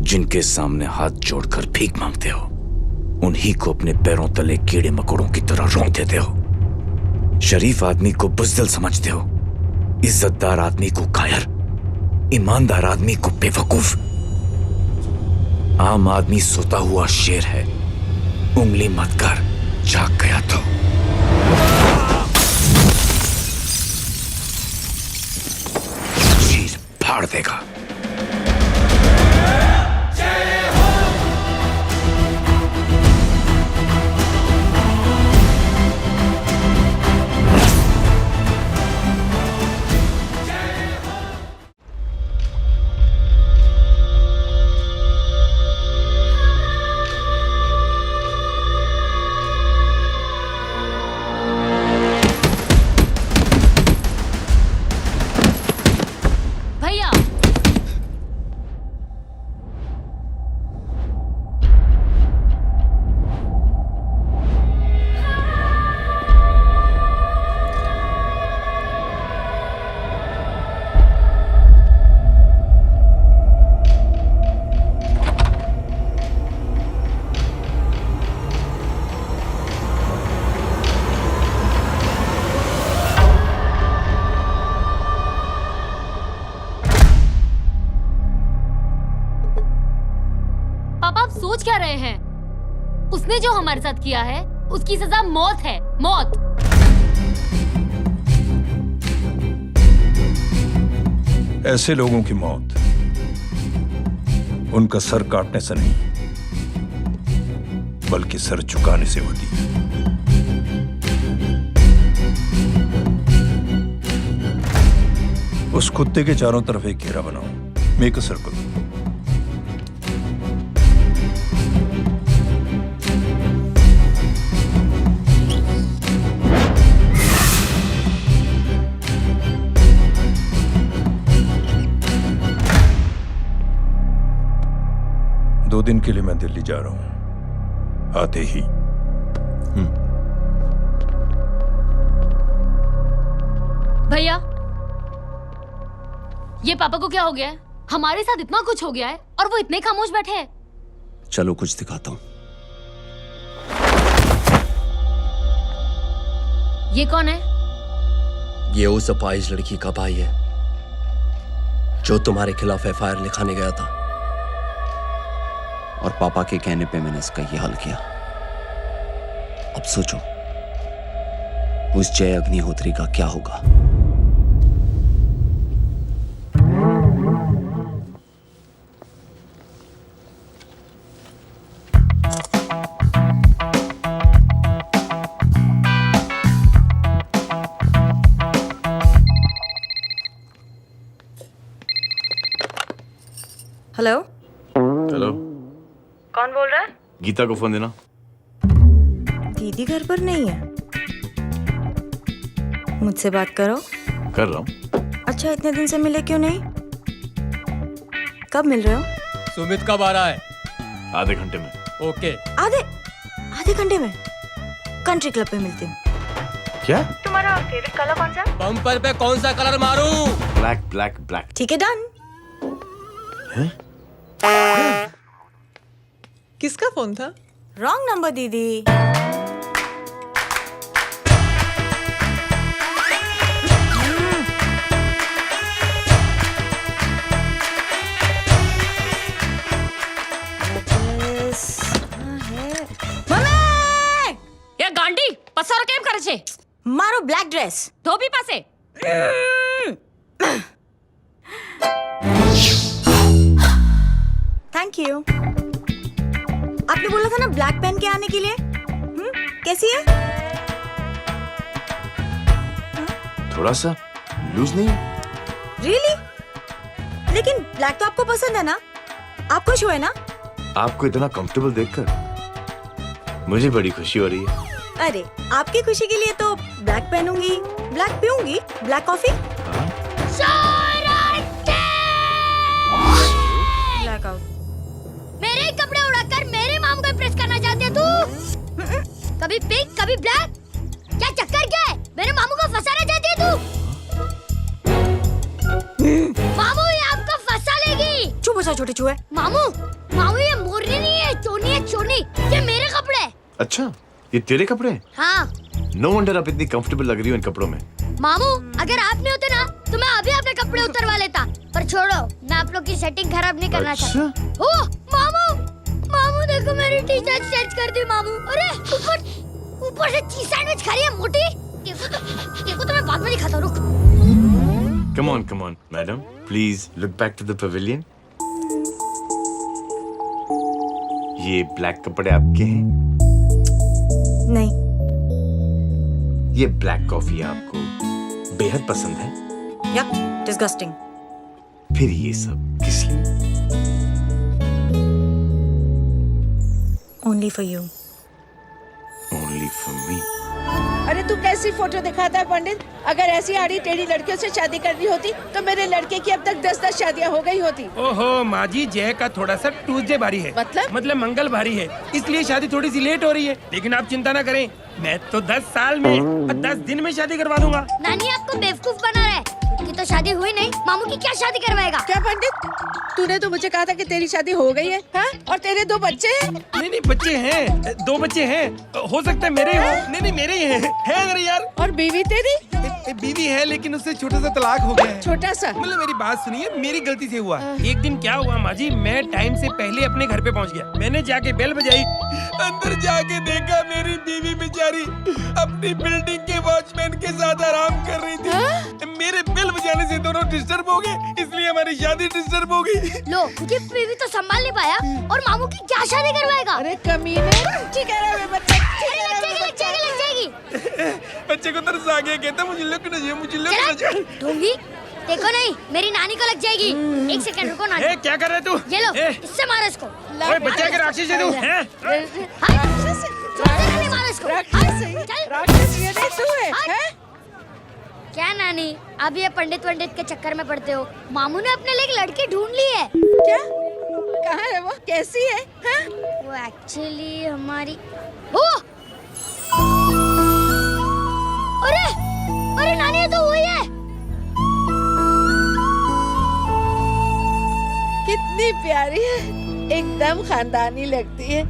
जिनके सामने हाथ जोड़कर भीख मांगते हो, उन्हीं को अपने पैरों तले कीड़े मकोड़ों की तरह रौंद देते हो। शरीफ आदमी को बुज़दिल समझते हो, इज्जतदार आदमी को कायर, ईमानदार आदमी को बेवकूफ। आम आदमी सोता हुआ शेर है, उंगली मत कर, जाग गया तो। चीर फाड़ देगा। भैया पापा आप सोच क्या रहे हैं? उसने जो हमारे साथ किया है उसकी सजा मौत है, मौत। ऐसे लोगों की मौत उनका सर काटने से नहीं, बल्कि सर झुकाने से होती है। उस कुत्ते के चारों तरफ एक घेरा बनाओ, मेक अ सर्कल। दो दिन के लिए मैं दिल्ली जा रहा हूं, आते ही। भैया ये पापा को क्या हो गया है? हमारे साथ इतना कुछ हो गया है और वो इतने खामोश बैठे हैं। चलो कुछ दिखाता हूँ। ये कौन है? ये उस अपाहिज लड़की का भाई है जो तुम्हारे खिलाफ एफआईआर लिखाने गया था, और पापा के कहने पे मैंने इसका ये हाल किया। अब सोचो उस जय अग्निहोत्री का क्या होगा। हेलो हेलो, कौन बोल रहा है? गीता को फोन देना। दीदी घर पर नहीं है। मुझसे बात करो। कर रहा हूँ। अच्छा इतने दिन से मिले क्यों नहीं? कब मिल रहे हो? सुमित कब आ रहा है? आधे घंटे में। ओके। आधे घंटे में कंट्री क्लब पे मिलती हूँ। क्या? तुम्हारा फेवरेट कलर कौन सा? बम्पर पे कौन सा कलर मारूं? Black black black. ठीक है डन। किसका फोन था? रॉन्ग नंबर दीदी। ये गांडी पसारो केम करे छे? मारो ब्लैक ड्रेस धोबी पासे। Thank you. आपने बोला था ना ब्लैक पेन के आने के लिए। कैसी है? थोड़ा सा लूज नहीं है? रियली? लेकिन ब्लैक तो आपको पसंद है ना? आप खुश हुए ना? आपको इतना कंफर्टेबल देखकर मुझे बड़ी खुशी हो रही है। अरे आपकी खुशी के लिए तो ब्लैक पहनूंगी, ब्लैक पीऊंगी, ब्लैक कॉफी। Black out. मेरे कपड़े उड़ाकर मेरे मामू को इम्प्रेस करना चाहती है तू? कभी पिंक कभी ब्लैक, क्या चक्कर क्या है? मेरे मामू को फंसाना चाहती है तू? मामू ये आपको फंसा लेगी। चुप पूछा छोटे चूहे? मामू मामू ये मोरनी नहीं है, चोनी है चोनी। ये मेरे कपड़े हैं। अच्छा, ये तेरे कपड़े हैं? हाँ। नो वंडर आप इतनी कंफर्टेबल लग रही हो इन कपड़ों में। मामू अगर आप नहीं होते ना तो मैं अभी अपने कपड़े उतरवा लेता। पर छोड़ो, मैं आप लोग की सेटिंग खराब नहीं करना चाहता। ओह मामू, मामू देखो मेरी टी शर्ट चेंज कर दी मामू। अरे ऊपर से चीज सैंडविच खा रही है मोटी। देखो तो मैं बाद में दिखाता हूँ, रुक। Come on, madam. Please look back to the pavilion. ये ब्लैक कपड़े आपके हैं? नहीं। ये ब्लैक कॉफी आपको बेहद पसंद है? Yuck, disgusting. फिर ये सब किस लिए? Only for you. Only for me. अरे तू कैसी फोटो दिखाता है पंडित? अगर ऐसी आड़ी टेढ़ी लड़कियों से शादी करनी होती तो मेरे लड़के की अब तक 10-10 शादियां हो गई होती। ओहो माँ जी, जय का थोड़ा सा ट्यूसडे भारी है। मतलब मंगल भारी है, इसलिए शादी थोड़ी सी लेट हो रही है। लेकिन आप चिंता ना करें, मैं तो 10 साल में 10 दिन में शादी करवा दूंगा। नानी आपको बेवकूफ बना रहा है। उसकी तो शादी हुई नहीं, मामू की क्या शादी करवाएगा? क्या पंडित, तूने तो मुझे कहा था कि तेरी शादी हो गई है, हाँ? और तेरे 2 बच्चे हैं? नहीं बच्चे हैं, 2 बच्चे हैं। हो सकता है मेरे हो। नहीं मेरे ही हैं। है अगर यार। और बीवी तेरी? बीवी है लेकिन उससे छोटा सा तलाक हो गया है। छोटा सा? मतलब मेरी बात सुनिए, मेरी गलती से हुआ। एक दिन क्या हुआ माँ जी, मैं टाइम से पहले अपने घर पे पहुँच गया। मैंने जाके बेल बजाई, अंदर जाके देखा मेरी बीवी बेचारी अपनी बिल्डिंग के वॉचमैन के साथ आराम कर रही थी। मेरे बेल बजाने से दोनों डिस्टर्ब हो गए, इसलिए हमारी शादी डिस्टर्ब हो गई। लो, मुझे बीवी तो संभाल नहीं पाया और मामू की क्या शादी करवाएगा? अरे कमीने, ठीक है रे बच्चे, लग जाएगी। बच्चे को तरस आ गया, कहता मुझे लगना चाहिए, मुझे लगना चाहिए। ढूंढी देखो नहीं, मेरी नानी को लग जाएगी। 1 सेकंड रुको नानी। क्या कर रहे तू? ये लो, इससे मारो इसको। ओए बच्चे के राक्षस है तू, हैं? मारो इसको। राक्षस ये नहीं तू है, हैं? क्या नानी, अब ये पंडित के चक्कर में पड़ते हो? मामू ने अपने लिए एक लड़की ढूंढ ली है। क्या? कहाँ है वो? कैसी है? हाँ? वो एक्चुअली हमारी अरे नानी, ये तो वही है। कितनी प्यारी है, एकदम खानदानी लगती है।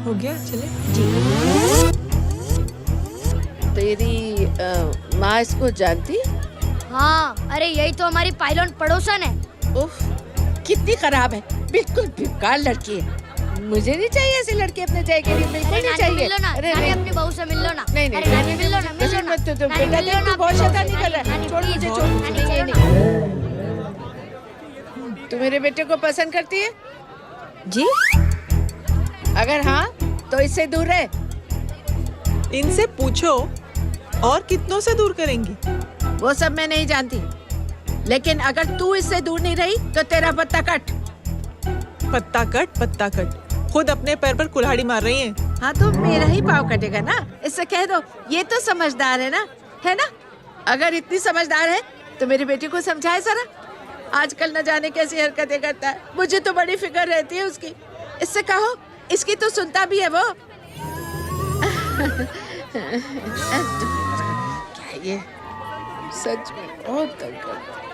हो गया, चले जी। तेरी माँ इसको जानती? हाँ, अरे यही तो हमारी पायलट पड़ोसन है। उफ, कितनी खराब है, बिल्कुल बेकार लड़की है। मुझे नहीं चाहिए ऐसी लड़की अपने जय के लिए, बिल्कुल नहीं चाहिए। मिलो ना, अरे नानी अपनी बहू से मिल लो ना। नहीं अरे नानी मिल लो ना, मिल लो ना। मत तो बेटा देख, तू बहुत शैतानी कर रहा है। छोड़ मुझे, छोड़। नहीं। तू मेरे बेटे को पसंद करती है? जी। अगर हाँ तो इससे दूर रहे। इनसे पूछो और कितनों से दूर करेंगी? वो सब मैं नहीं जानती, लेकिन अगर तू इससे दूर नहीं रही तो तेरा पत्ता कट। पत्ता कट, खुद अपने पैर पर कुल्हाड़ी मार रही हैं। हाँ तो मेरा ही पाँव कटेगा ना, इससे कह दो। ये तो समझदार है ना? अगर इतनी समझदार है तो मेरी बेटी को समझाए जरा। आजकल न जाने कैसी हरकतें करता है, मुझे तो बड़ी फिक्र रहती है उसकी। इससे कहो, इसकी तो सुनता भी है वो। क्या ये सच में बहुत तंग करता है।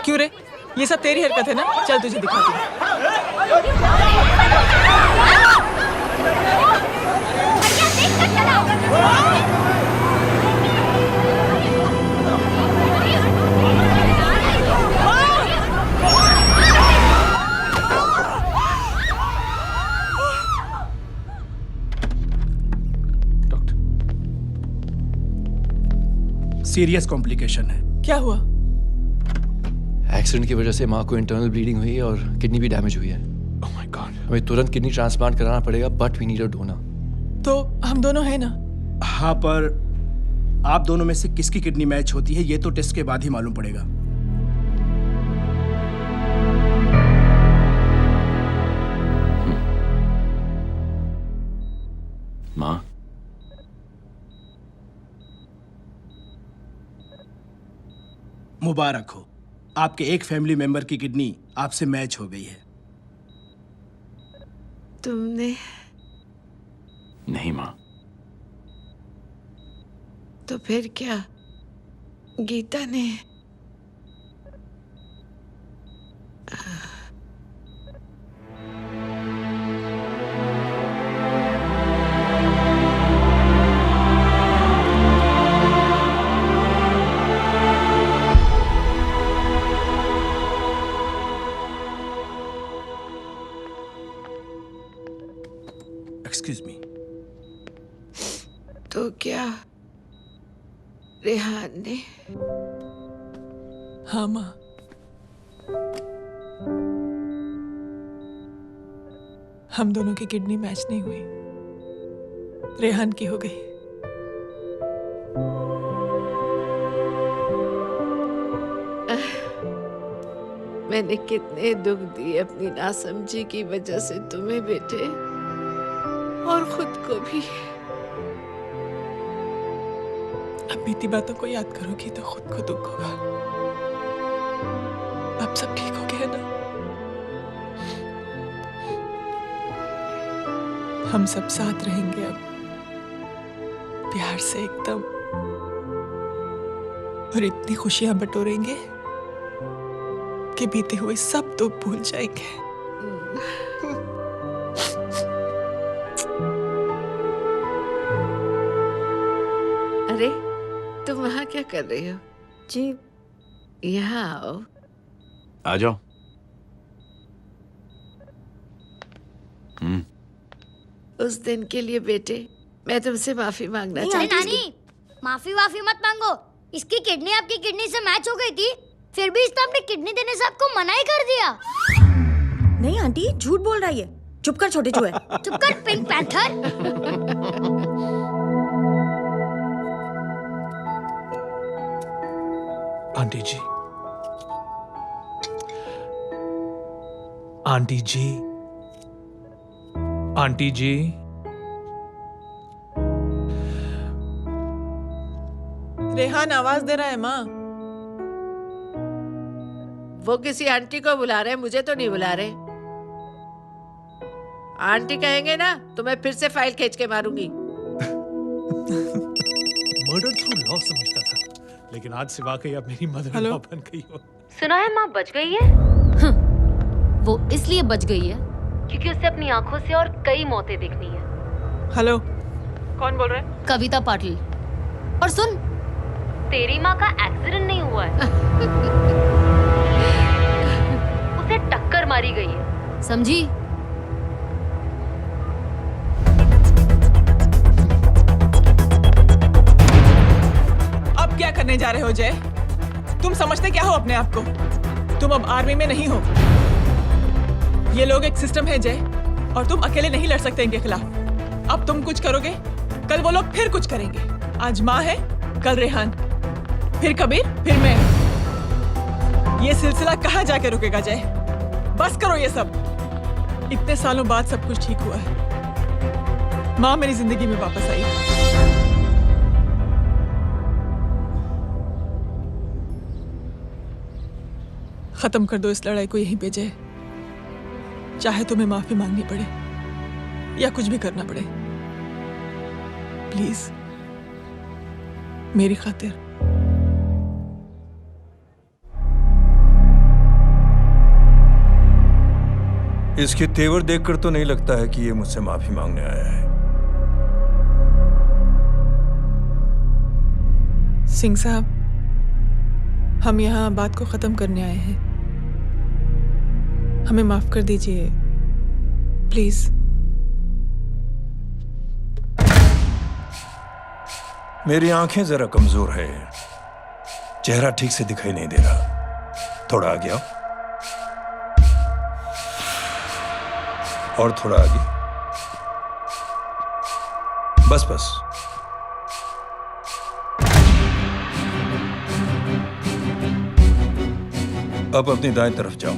क्यों रे, ये सब तेरी हरकत है ना? चल तुझे दिखाती हूँ। सीरियस कॉम्प्लिकेशन है। क्या हुआ? एक्सीडेंट की वजह से माँ को इंटरनल ब्लीडिंग हुई है और किडनी भी डैमेज हुई है। Oh my god. हमें तुरंत किडनी ट्रांसप्लांट कराना पड़ेगा, but we need a donor. तो हम दोनों हैं ना? हाँ, पर आप दोनों में से किसकी किडनी मैच होती है ये तो टेस्ट के बाद ही मालूम पड़ेगा। माँ, मुबारक हो, आपके एक फैमिली मेंबर की किडनी आपसे मैच हो गई है। तुमने? नहीं माँ। तो फिर क्या? गीता ने? Excuse me. तो क्या रेहान ने? हाँ माँ, हम दोनों की किडनी मैच नहीं हुई, रेहान की हो गई। मैंने कितने दुख दिए अपनी नासमझी की वजह से तुम्हें बेटे, और खुद को भी। अब बीती बातों को याद करोगी तो खुद को दुख होगा। अब सब ठीक हो गया ना? हम सब साथ रहेंगे अब, प्यार से एकदम, और इतनी खुशियां बटोरेंगे कि बीते हुए सब दुख भूल जाएंगे। अरे तुम वहाँ क्या कर रही हो? जी यहाँ आओ। आ जाओ। उस दिन के लिए बेटे मैं तुमसे माफी मांगना चाहती हूँ। नानी, माफी वाफी मत मांगो। इसकी किडनी आपकी किडनी से मैच हो गई थी, फिर भी इसने अपनी किडनी देने से आपको मना ही कर दिया। नहीं आंटी, झूठ बोल रही है। चुप कर छोटे चूहे। चुप कर पिंक पैंथर। आंटी जी, आंटी जी, आंटी जी, रेहान आवाज दे रहा है माँ। वो किसी आंटी को बुला रहे हैं, मुझे तो नहीं बुला रहे। आंटी कहेंगे ना तो मैं फिर से फाइल खींच के मारूंगी। मर्डर थ्रू लॉ समझता था, लेकिन आज से वाकई अब मेरी मदर लॉ बन गई हो। सुना है माँ बच गई है। वो इसलिए बच गई है क्योंकि उसे अपनी आंखों से और कई मौतें देखनी है। हेलो, कौन बोल रहा है? कविता पाटिल। और सुन, तेरी माँ का एक्सीडेंट नहीं हुआ है, उसे टक्कर मारी गई है, समझी? अब क्या करने जा रहे हो जय? तुम समझते क्या हो अपने आप को? तुम अब आर्मी में नहीं हो। ये लोग एक सिस्टम है जय, और तुम अकेले नहीं लड़ सकते इनके खिलाफ। अब तुम कुछ करोगे, कल वो लोग फिर कुछ करेंगे। आज माँ है, कल रेहान, फिर कबीर, फिर मैं। ये सिलसिला कहाँ जाके रुकेगा जय? बस करो ये सब। इतने सालों बाद सब कुछ ठीक हुआ है। माँ मेरी जिंदगी में वापस आई। खत्म कर दो इस लड़ाई को यहीं पे जय। चाहे तुम्हें माफी मांगनी पड़े या कुछ भी करना पड़े, प्लीज मेरी खातिर। इसके तेवर देखकर तो नहीं लगता है कि ये मुझसे माफी मांगने आया है। सिंह साहब, हम यहाँ बात को खत्म करने आए हैं। हमें माफ कर दीजिए प्लीज। मेरी आंखें जरा कमजोर है, चेहरा ठीक से दिखाई नहीं दे रहा। थोड़ा आगे आओ, और थोड़ा आगे। बस बस। अब अपनी दाएं तरफ जाओ।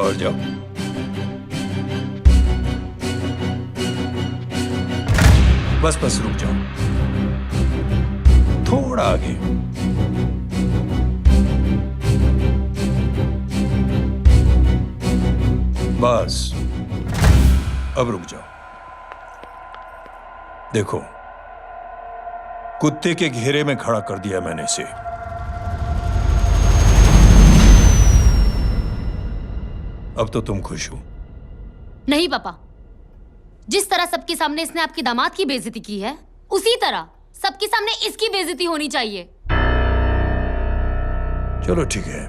और जाओ। बस बस रुक जाओ, थोड़ा आगे। बस अब रुक जाओ। देखो, कुत्ते के घेरे में खड़ा कर दिया मैंने इसे। अब तो तुम खुश हो? नहीं पापा, जिस तरह सबके सामने इसने आपकी दामाद की बेइज्जती की है, उसी तरह सबके सामने इसकी बेइज्जती होनी चाहिए। चलो ठीक है,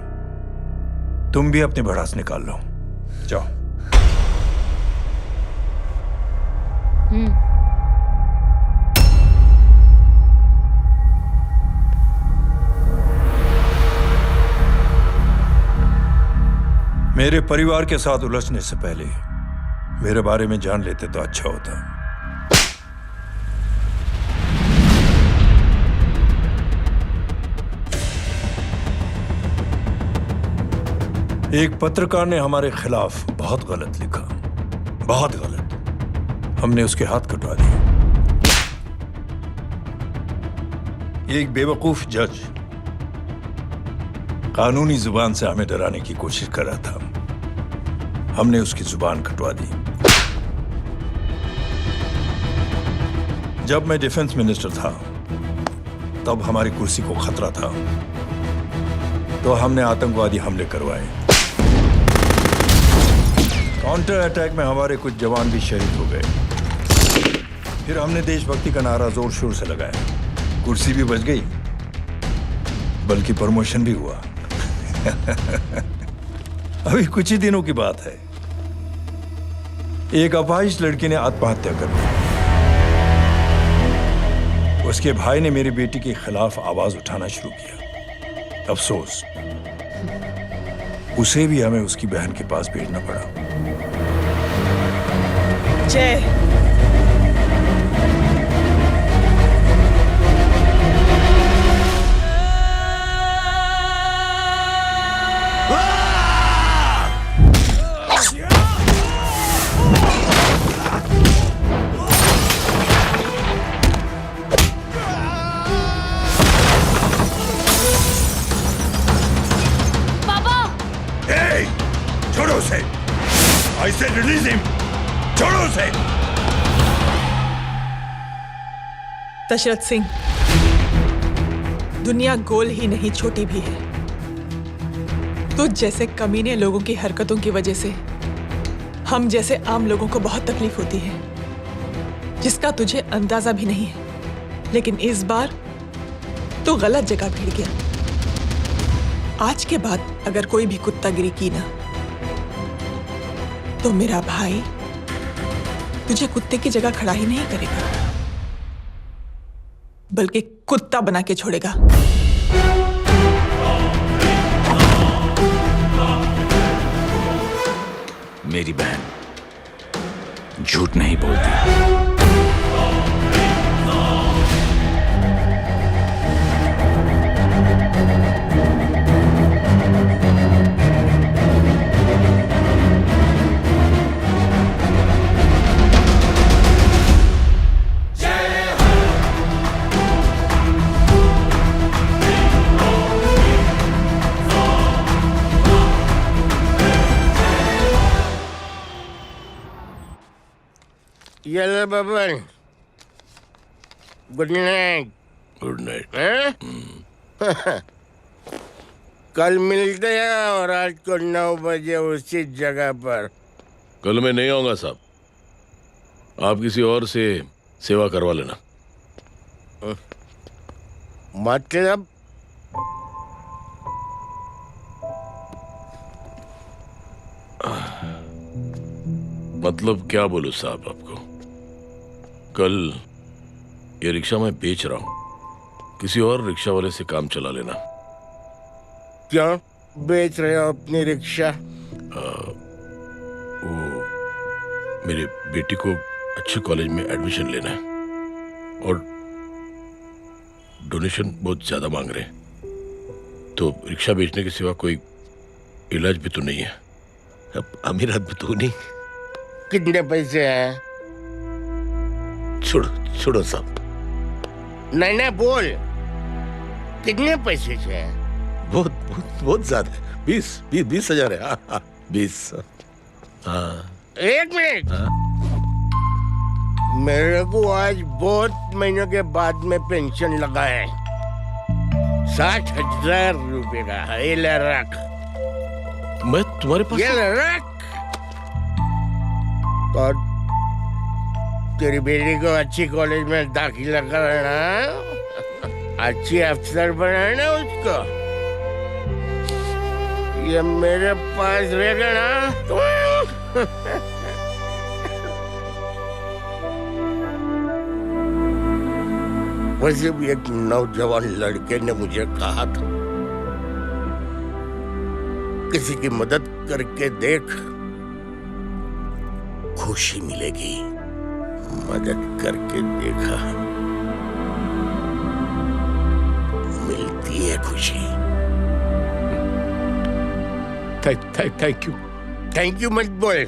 तुम भी अपनी भड़ास निकाल लो, जाओ। मेरे परिवार के साथ उलझने से पहले मेरे बारे में जान लेते तो अच्छा होता। एक पत्रकार ने हमारे खिलाफ बहुत गलत लिखा, बहुत गलत। हमने उसके हाथ कटवा दिए। एक बेवकूफ जज कानूनी जुबान से हमें डराने की कोशिश कर रहा था। हमने उसकी जुबान कटवा दी। जब मैं डिफेंस मिनिस्टर था तब हमारी कुर्सी को खतरा था, तो हमने आतंकवादी हमले करवाए। काउंटर अटैक में हमारे कुछ जवान भी शहीद हो गए। फिर हमने देशभक्ति का नारा जोर शोर से लगाया। कुर्सी भी बच गई, बल्कि प्रमोशन भी हुआ। अभी कुछ ही दिनों की बात है, एक अपाहिज लड़की ने आत्महत्या कर ली। उसके भाई ने मेरी बेटी के खिलाफ आवाज उठाना शुरू किया। अफसोस, उसे भी हमें उसकी बहन के पास भेजना पड़ा। जय, छोड़ो उसे। I said release him. छोड़ो उसे। दशरथ सिंह, दुनिया गोल ही नहीं छोटी भी है। तुझ जैसे कमीने लोगों की हरकतों की वजह से हम जैसे आम लोगों को बहुत तकलीफ होती है, जिसका तुझे अंदाजा भी नहीं है। लेकिन इस बार तो गलत जगह भिड़ गया। आज के बाद अगर कोई भी कुत्तागिरी की ना, तो मेरा भाई तुझे कुत्ते की जगह खड़ा ही नहीं करेगा, बल्कि कुत्ता बना के छोड़ेगा। मेरी बहन झूठ नहीं बोलती। ये ले Baban, good night. Good night. कल मिलते हैं और आज को 9 बजे उसी जगह पर। कल मैं नहीं आऊंगा साहब, आप किसी और से सेवा करवा लेना। मतलब क्या बोलूं साहब आपको। कल ये रिक्शा मैं बेच रहा हूं, किसी और रिक्शा वाले से काम चला लेना। क्या बेच रहे हो अपनी रिक्शा? वो मेरे बेटी को अच्छे कॉलेज में एडमिशन लेना है और डोनेशन बहुत ज्यादा मांग रहे हैं, तो रिक्शा बेचने के सिवा कोई इलाज भी तो नहीं है। अब अमीर आदमी तो नहीं। कितने पैसे हैं? छोड़ो छोड़ो साहब। नहीं बोल, कितने पैसे हैं? बहुत बहुत बहुत ज्यादा है। 20,000 है। हाँ 20। हाँ 1 मिनट। मेरे को आज बहुत महीनों के बाद में पेंशन लगा है, 60,000 रुपए का। ये ले रख। मैं तुम्हारे पास? ये ले रख। और तेरी बेटी को अच्छी कॉलेज में दाखिला कराना, अच्छी अफसर बनाना उसको। ये मेरे पास रहेगा ना वैसे भी एक नौजवान लड़के ने मुझे कहा था, किसी की मदद करके देख, खुशी मिलेगी। मदद करके देखा, मिलती है खुशी। Thank you. थैंक यू मत बोल।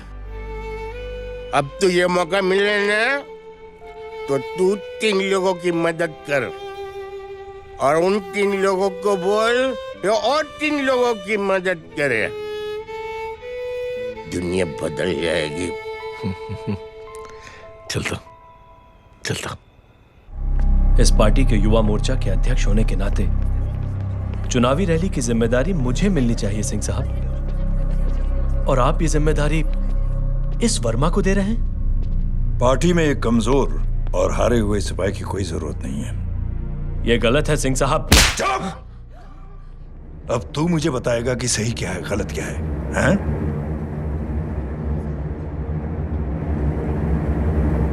अब तो ये मौका मिले ना, तो तू 3 लोगों की मदद कर और उन 3 लोगों को बोल जो और 3 लोगों की मदद करे। दुनिया बदल जाएगी। चलता। इस पार्टी के युवा मोर्चा के अध्यक्ष होने के नाते चुनावी रैली की जिम्मेदारी मुझे मिलनी चाहिए सिंह साहब, और आप ये जिम्मेदारी इस वर्मा को दे रहे हैं। पार्टी में एक कमजोर और हारे हुए सिपाही की कोई जरूरत नहीं है। यह गलत है सिंह साहब। अब तू मुझे बताएगा कि सही क्या है, गलत क्या है, हैं?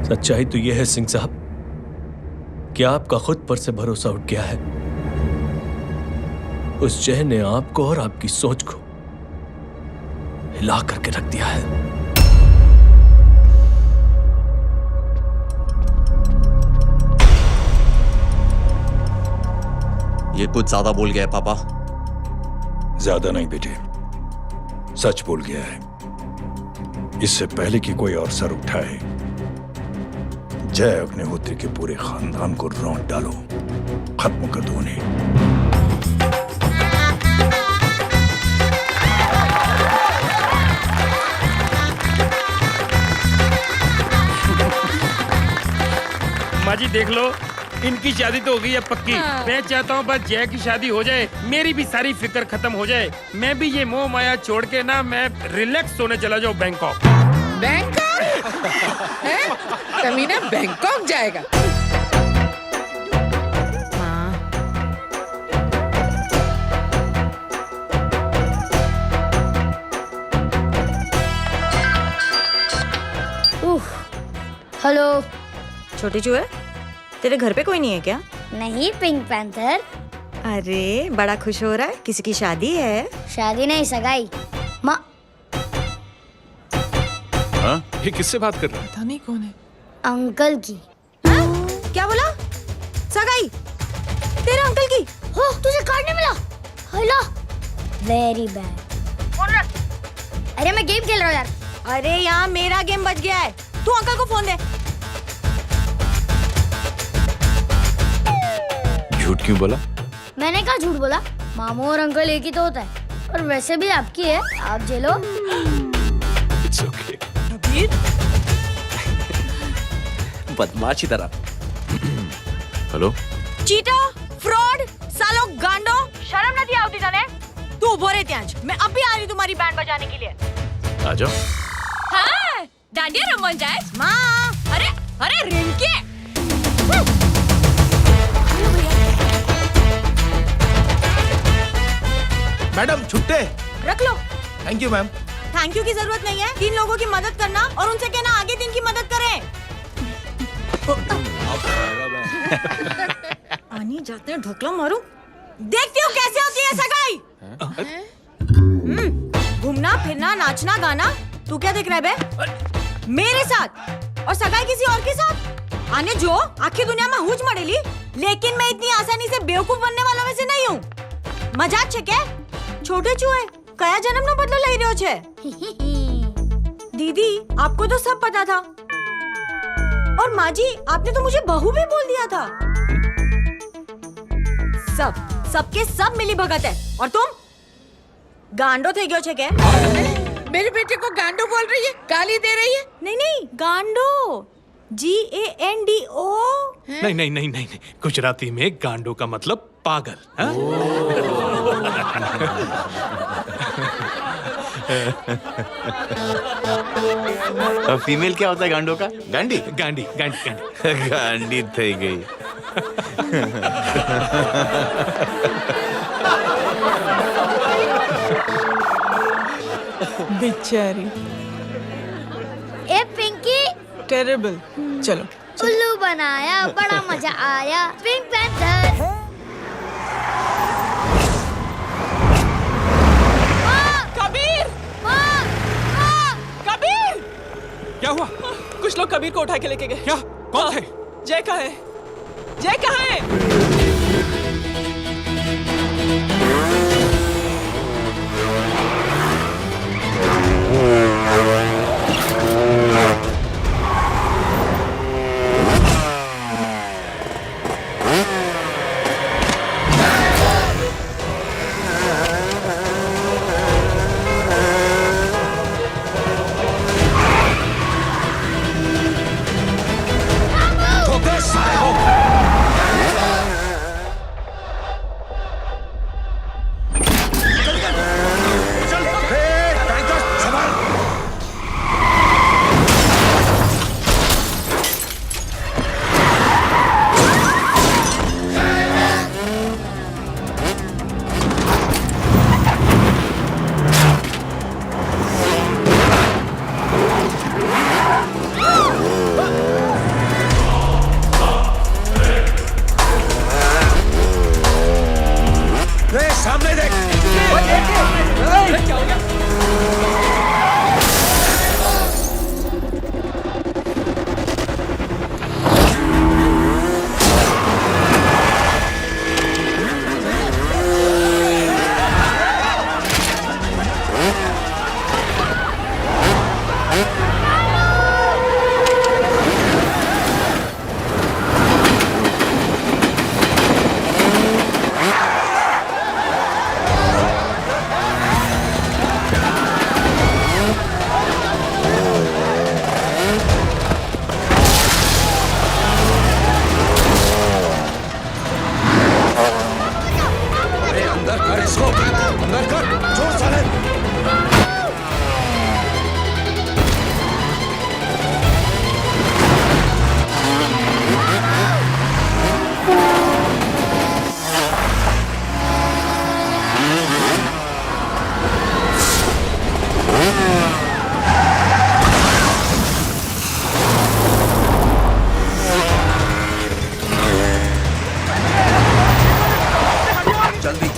सच्चाई तो यह है सिंह साहब कि आपका खुद पर से भरोसा उठ गया है। उस जय ने आपको और आपकी सोच को हिला करके रख दिया है। ये कुछ ज्यादा बोल गया है पापा। ज्यादा नहीं बेटे, सच बोल गया है। इससे पहले कि कोई और सर उठाए, जय अग्निहोत्री के पूरे खानदान को रौंद डालो, खत्म कर दो उन्हें। माँ जी देख लो, इनकी शादी तो हो गई है पक्की। मैं चाहता हूँ बस जय की शादी हो जाए, मेरी भी सारी फिक्र खत्म हो जाए। मैं भी ये मोह माया छोड़ के ना, मैं रिलैक्स होने चला जाऊँ बैंकॉक। बैंकॉक कमीना बैंकॉक जाएगा। हेलो छोटे चूहे, तेरे घर पे कोई नहीं है क्या? नहीं, पिंक पैंथर। अरे बड़ा खुश हो रहा है, किसी की शादी है? शादी नहीं, सगाई। माँ ये किससे बात कर रहा है? पता नहीं कौन है। अंकल की। क्या बोला? सगाई तेरे अंकल की? हो, तुझे कार्ड नहीं मिला? Hello, very bad. अरे मैं गेम खेल रहा हूँ यार। अरे यहाँ मेरा गेम बच गया है, तू अंकल को फोन दे। झूठ क्यों बोला? मैंने कहा झूठ बोला? मामू और अंकल एक ही तो होता है, और वैसे भी आपकी है, आप झेलो। It's okay. बदमाशी तरह। हेलो, चीटा, फ्रॉड, सालो गांडो, शर्म नहीं आती तने? तू उभो रे त्यांज, मैं अभी आ रही तुम्हारी बैंड बजाने के लिए। आ जाओ। हाँ, डांडिया रमन जाए। माँ, अरे रिंकी। मैडम छुट्टे। रख लो। Thank you ma'am. Thank you की जरूरत नहीं है, 3 लोगों की मदद करना और उनसे कहना आगे 3 की मदद करें। आनी जाते हैं ढोकला मारूं। देखती हो कैसे होती है सगाई? घूमना फिरना नाचना गाना, तू क्या देख रहा है बे? मेरे साथ और सगाई किसी और के साथ? आने जो आखिर दुनिया में हुज मड़ेली, लेकिन मैं इतनी आसानी से बेवकूफ बनने वाला में से नहीं हूँ। मजाक छे क्या? छोटे चूहे कया जन्म नो बदलो लई रह्यो छे? दीदी आपको तो सब पता था, और माँ जी आपने तो मुझे बहू भी बोल दिया था। सबके सब मिली भगत है, और तुम गांडो थे गयो छे क्या? मेरे बेटे को गांडो बोल रही है, गाली दे रही है। नहीं गांडो, GANDO। नहीं, गुजराती में गांडो का मतलब पागल। फीमेल क्या होता है गांडो का? गांडी गांडी गांडी थी गई। बेचारी। ए पिंकी, टेरेबल। चलो उल्लू बनाया, बड़ा मजा आया। Pink panther. कबीर! कबीर! क्या हुआ? कुछ लोग कबीर को उठा के लेके गए। क्या? कौन थे? जय कहाँ है? जय कहाँ है?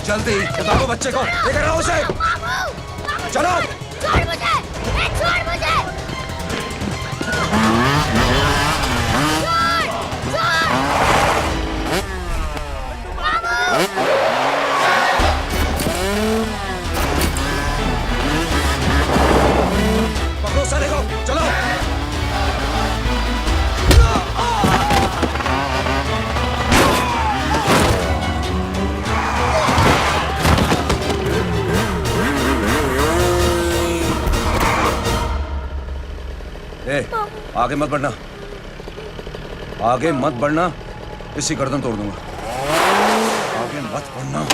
जल्दी बताओ बच्चे को, लेकर आओ उसे। चलो। छोड़ मुझे, छोड़ मुझे। पकड़ो साले को, चलो। ए, आगे मत बढ़ना, आगे मत बढ़ना, इसी गर्दन तोड़ दूंगा। आगे मत बढ़ना।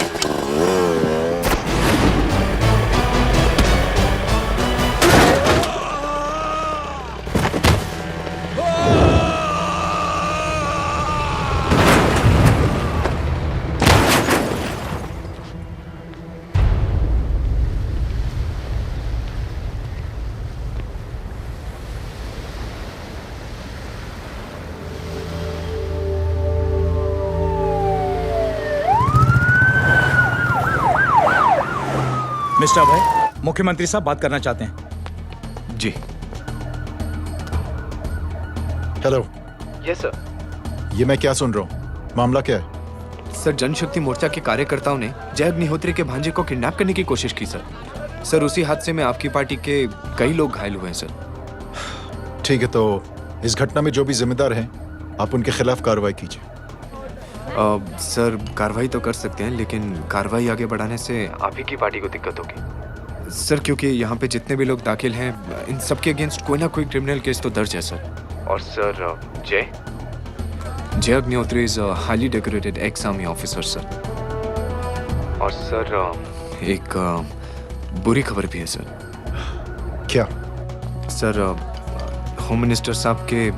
मिस्टर अभय, मुख्यमंत्री साहब बात करना चाहते हैं। जी। हेलो। Yes sir. ये मैं क्या सुन रहा हूँ? मामला क्या है? सर, जनशक्ति मोर्चा के कार्यकर्ताओं ने जय अग्निहोत्री के भांजे को किडनैप करने की कोशिश की सर। सर, उसी हादसे में आपकी पार्टी के कई लोग घायल हुए हैं सर। ठीक है, तो इस घटना में जो भी जिम्मेदार हैं, आप उनके खिलाफ कार्रवाई कीजिए। सर, कार्रवाई तो कर सकते हैं, लेकिन कार्रवाई आगे बढ़ाने से आप ही की पार्टी को दिक्कत होगी सर, क्योंकि यहाँ पे जितने भी लोग दाखिल हैं, इन सबके अगेंस्ट कोई ना कोई क्रिमिनल केस तो दर्ज है सर। और सर, जय Agnihotri is highly decorated ex army officer sir. और सर, एक बुरी खबर भी है सर। क्या? सर, होम मिनिस्टर साहब के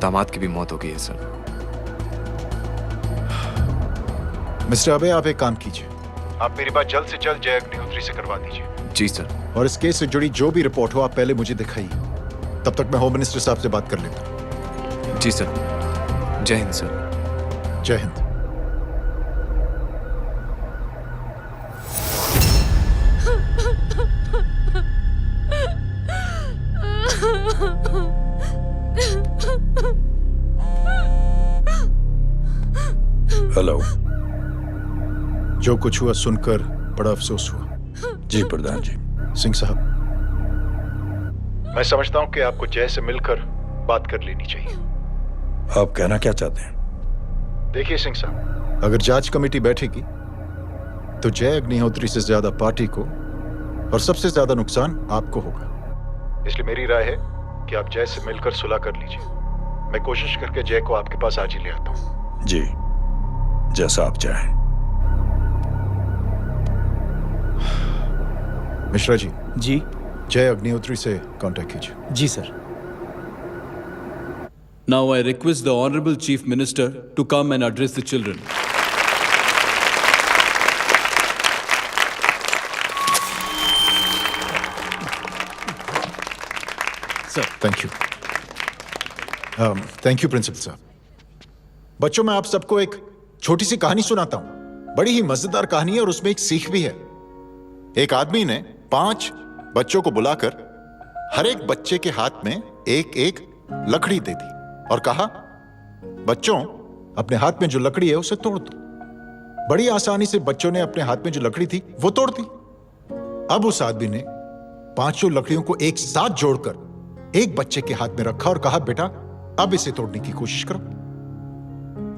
दामाद की भी मौत हो गई है सर। मिस्टर अबे, आप एक काम कीजिए, आप मेरी बात जल्द से जल्द जय अग्निहोत्री से करवा दीजिए। जी सर। और इस केस से जुड़ी जो भी रिपोर्ट हो आप पहले मुझे दिखाइए। तब तक मैं होम मिनिस्टर साहब से बात कर लेता हूँ। जी सर। जय हिंद सर। जय हिंद। हेलो। जो कुछ हुआ सुनकर बड़ा अफसोस हुआ। जी प्रधान जी। सिंह साहब, मैं समझता हूं कि आपको जय से मिलकर बात कर लेनी चाहिए। आप कहना क्या चाहते हैं? देखिए सिंह साहब, अगर जांच कमेटी बैठेगी तो जय अग्निहोत्री से ज्यादा पार्टी को और सबसे ज्यादा नुकसान आपको होगा। इसलिए मेरी राय है कि आप जय से मिलकर सुलह कर लीजिए। मैं कोशिश करके जय को आपके पास आज ही ले आता हूं। जी, जैसा आप चाहें। मिश्रा जी। जी। जय अग्निहोत्री से कांटेक्ट कीजिए। जी sir. Now I request the Honorable Chief Minister to come and address the children. Sir, thank you. Thank you principal साहब। बच्चों, मैं आप सबको एक छोटी सी कहानी सुनाता हूं। बड़ी ही मजेदार कहानी है और उसमें एक सीख भी है। एक आदमी ने 5 बच्चों को बुलाकर हर एक बच्चे के हाथ में एक एक लकड़ी दे दी और कहा, बच्चों, अपने हाथ में जो लकड़ी है उसे तोड़ दो। बड़ी आसानी से बच्चों ने अपने हाथ में जो लकड़ी थी वो तोड़ दी। अब उस आदमी ने 5 लकड़ियों को एक साथ जोड़कर एक बच्चे के हाथ में रखा और कहा, बेटा, अब इसे तोड़ने की कोशिश करो।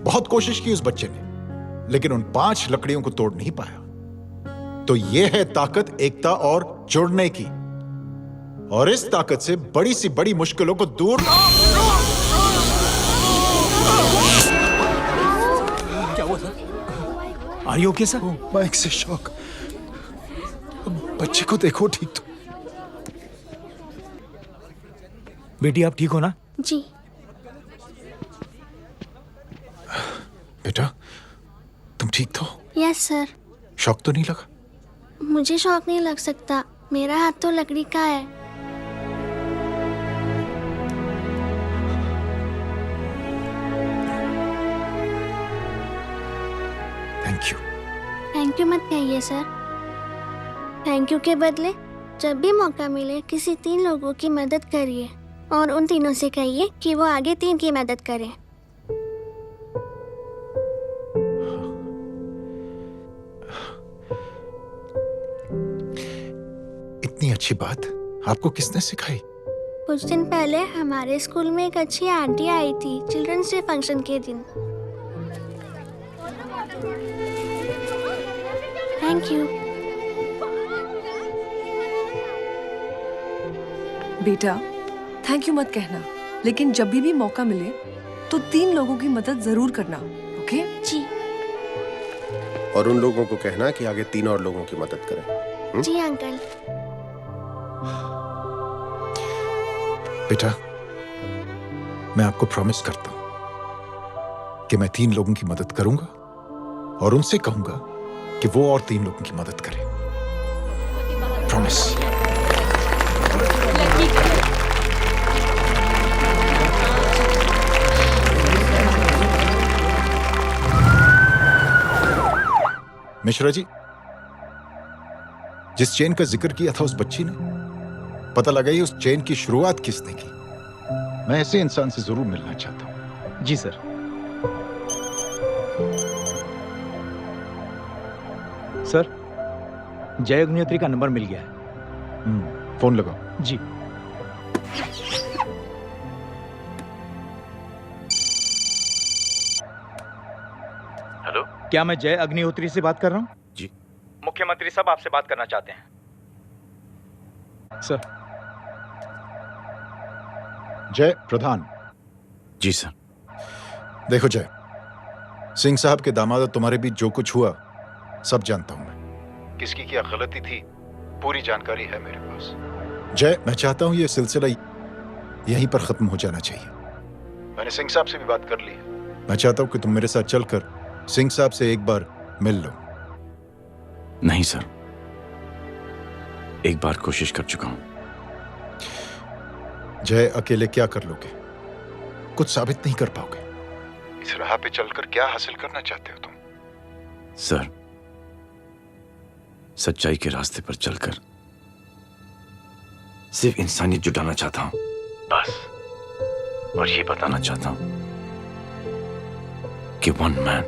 बहुत कोशिश की उस बच्चे ने, लेकिन उन 5 लकड़ियों को तोड़ नहीं पाया। तो यह है ताकत एकता और जुड़ने की। और इस ताकत से बड़ी सी बड़ी मुश्किलों को दूर। क्या हुआ sir? Are you okay sir? Mike से शॉक। बच्चे को देखो ठीक तो। बेटी आप ठीक हो ना? जी। बेटा, तुम ठीक तो? Yes sir. शॉक तो नहीं लगा? मुझे शौक नहीं लग सकता, मेरा हाथ तो लकड़ी का है। Thank you. थैंक यू मत कहिए सर। थैंक यू के बदले जब भी मौका मिले किसी 3 लोगों की मदद करिए और उन तीनों से कहिए कि वो आगे 3 की मदद करें। इतनी अच्छी बात आपको किसने सिखाई? कुछ दिन पहले हमारे स्कूल में एक अच्छी आंटी आई थी चिल्ड्रंस डे फंक्शन के दिन। Thank you. बेटा, थैंक यू मत कहना, लेकिन जब भी मौका मिले तो 3 लोगों की मदद जरूर करना, ओके? जी। और उन लोगों को कहना कि आगे 3 और लोगों की मदद करें। जी अंकल। बेटा, मैं आपको प्रॉमिस करता हूं कि मैं 3 लोगों की मदद करूंगा और उनसे कहूंगा कि वो और 3 लोगों की मदद करें। प्रॉमिस। मिश्रा जी, जिस चेन का जिक्र किया था उस बच्ची ने, पता लगाइए उस चेन की शुरुआत किसने की। मैं ऐसे इंसान से जरूर मिलना चाहता हूं। जी सर। सर, जय अग्निहोत्री का नंबर मिल गया है। फोन लगाओ। जी। हेलो, क्या मैं जय अग्निहोत्री से बात कर रहा हूँ? जी। मुख्यमंत्री साहब आपसे बात करना चाहते हैं। सर। जय प्रधान। जी सर। देखो जय, सिंह साहब के दामाद और तुम्हारे बीच जो कुछ हुआ सब जानता हूं मैं। किसकी क्या गलती थी पूरी जानकारी है मेरे पास। जय, मैं चाहता हूं ये सिलसिला यहीं पर खत्म हो जाना चाहिए। मैंने सिंह साहब से भी बात कर ली है। मैं चाहता हूं कि तुम मेरे साथ चलकर सिंह साहब से एक बार मिल लो। नहीं सर, एक बार कोशिश कर चुका हूं। जय, अकेले क्या कर लोगे? कुछ साबित नहीं कर पाओगे। इस राह पे चलकर क्या हासिल करना चाहते हो तुम? सर, सच्चाई के रास्ते पर चलकर सिर्फ इंसानियत जुटाना चाहता हूं, बस। और ये बताना चाहता हूं कि one man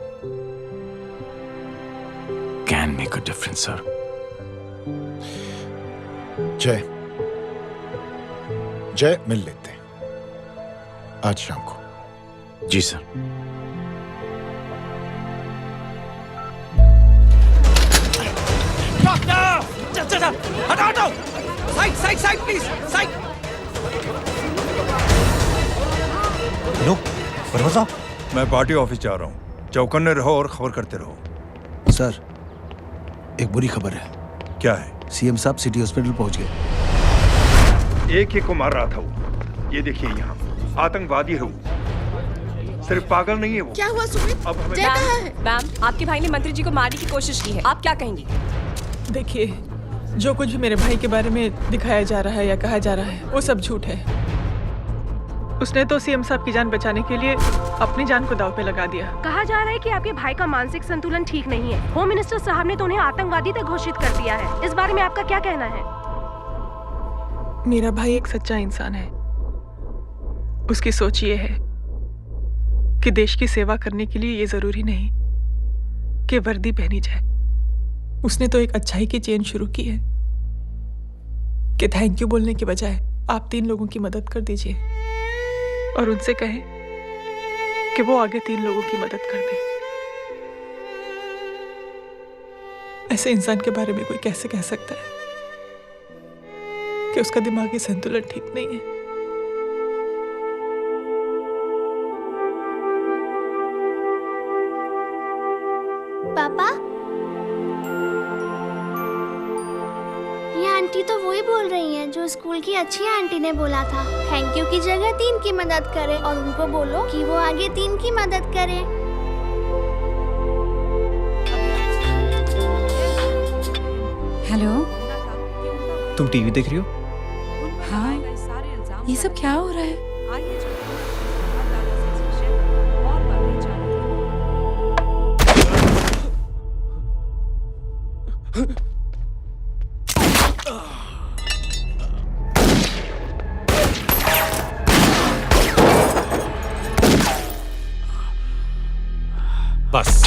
can make a difference, sir. जय, मिल लेते हैं आज शाम को। जी सर। हटाओ, side side side please, side. लोग, परवाज़, मैं पार्टी ऑफिस जा रहा हूँ। चौकन्ने रहो और खबर करते रहो। सर, एक बुरी खबर है। क्या है? सीएम साहब सिटी हॉस्पिटल पहुंच गए। एक ही को मार रहा था वो। ये देखिए यहाँ आतंकवादी है वो। सिर्फ पागल नहीं है वो। क्या हुआ सुमित? अब हमें जय कहाँ है? मैम, आपके भाई ने मंत्री जी को मारने की कोशिश की है, आप क्या कहेंगी? देखिए, जो कुछ भी मेरे भाई के बारे में दिखाया जा रहा है या कहा जा रहा है वो सब झूठ है। उसने तो सीएम साहब की जान बचाने के लिए अपनी जान को दांव पे लगा दिया। कहा जा रहा है कि आपके भाई का मानसिक संतुलन ठीक नहीं है। होम मिनिस्टर साहब ने तो उन्हें आतंकवादी तक घोषित कर दिया है। इस बारे में आपका क्या कहना है? मेरा भाई एक सच्चा इंसान है। उसकी सोच ये है कि देश की सेवा करने के लिए ये जरूरी नहीं कि वर्दी पहनी जाए। उसने तो एक अच्छाई की चेन शुरू की है कि थैंक यू बोलने के बजाय आप 3 लोगों की मदद कर दीजिए और उनसे कहें कि वो आगे 3 लोगों की मदद कर दे। ऐसे इंसान के बारे में कोई कैसे कह सकता है कि उसका दिमागी संतुलन ठीक नहीं है? पापा, ये आंटी तो वही बोल रही हैं जो स्कूल की अच्छी आंटी ने बोला था, थैंक यू की जगह 3 की मदद करे और उनको बोलो कि वो आगे 3 की मदद करे। हेलो, तुम टीवी देख रही हो? हाँ, ये सब क्या हो रहा है? बस।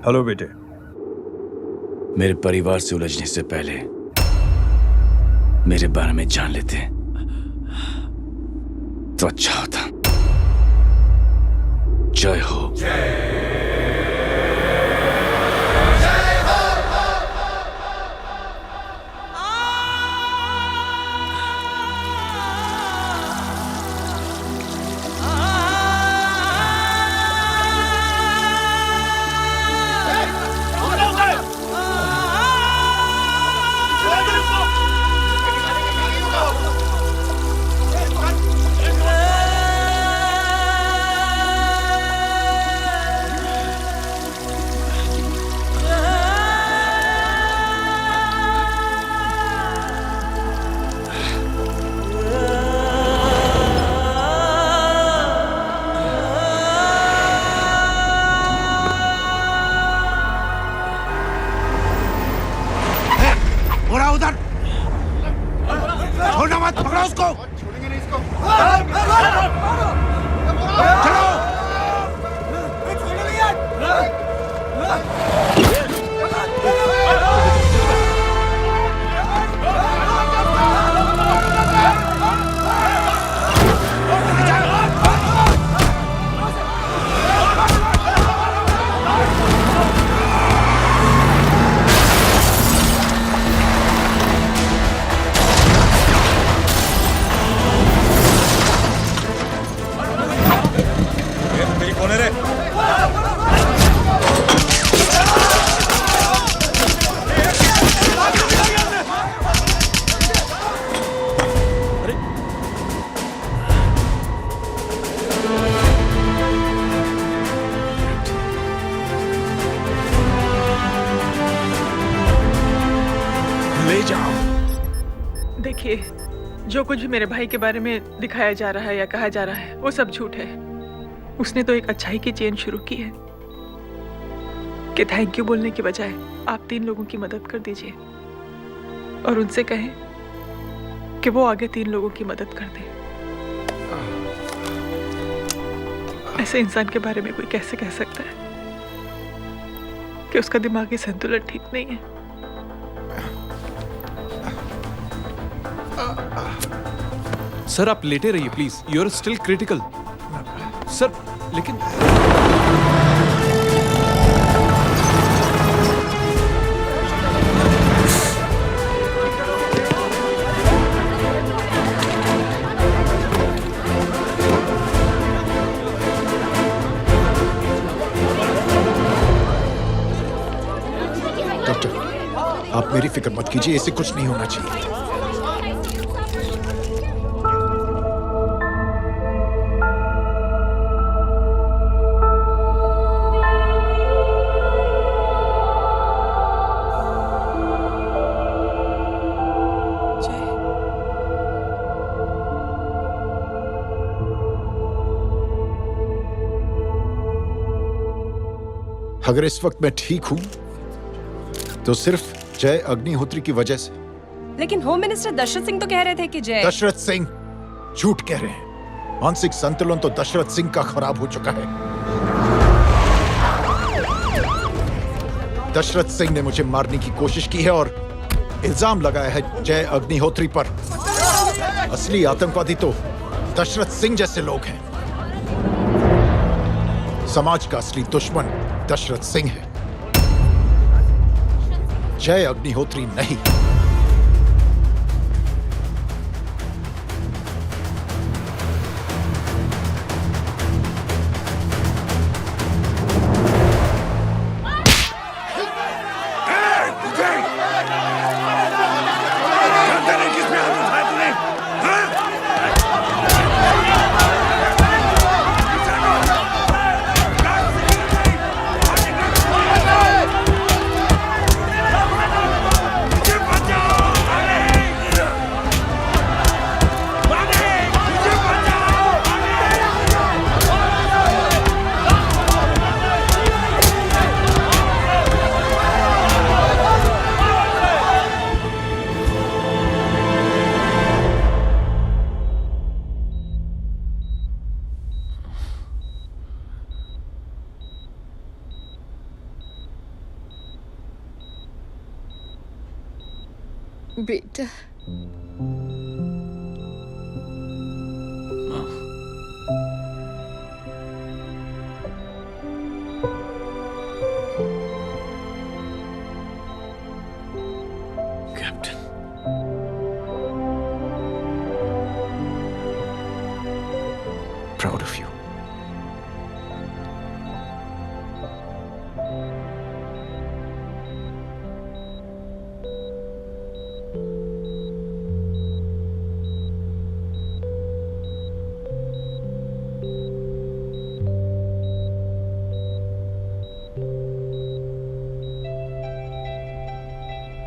हेलो बेटे। मेरे परिवार से उलझने से पहले मेरे बारे में जान लेते तो अच्छा होता। जय हो। देखिए, जो कुछ भी मेरे भाई के बारे में दिखाया जा रहा है या कहा जा रहा है वो सब झूठ है। उसने तो एक अच्छाई की चेन शुरू की है कि थैंक यू बोलने के बजाय आप 3 लोगों की मदद कर दीजिए और उनसे कहें कि वो आगे 3 लोगों की मदद कर दे। ऐसे इंसान के बारे में कोई कैसे कह सकता है कि उसका दिमागी संतुलन ठीक नहीं है? सर आप लेटे रहिए please, you are still critical. Sir लेकिन डॉक्टर, आप मेरी फिक्र मत कीजिए, इससे कुछ नहीं होना चाहिए। अगर इस वक्त मैं ठीक हूं तो सिर्फ जय अग्निहोत्री की वजह से। लेकिन होम मिनिस्टर दशरथ सिंह तो कह रहे थे कि जय। दशरथ सिंह झूठ कह रहे हैं। मानसिक संतुलन तो दशरथ सिंह का खराब हो चुका है। दशरथ सिंह ने मुझे मारने की कोशिश की है और इल्जाम लगाया है जय अग्निहोत्री पर। असली आतंकवादी तो दशरथ सिंह जैसे लोग हैं। समाज का असली दुश्मन दशरथ सिंह है, जय अग्निहोत्री नहीं। बेटा captain, proud of you.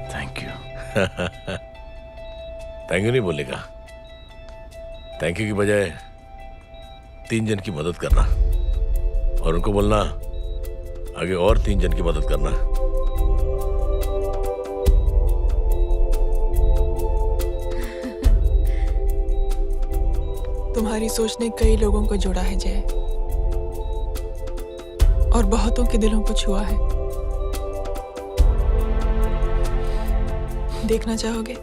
Thank you. Thank you नहीं बोलेगा, थैंक यू की बजाय 3 जन की मदद करना और उनको बोलना आगे और 3 जन की मदद करना। तुम्हारी सोच ने कई लोगों को जोड़ा है जय, और बहुतों के दिलों को छुआ है। देखना चाहोगे?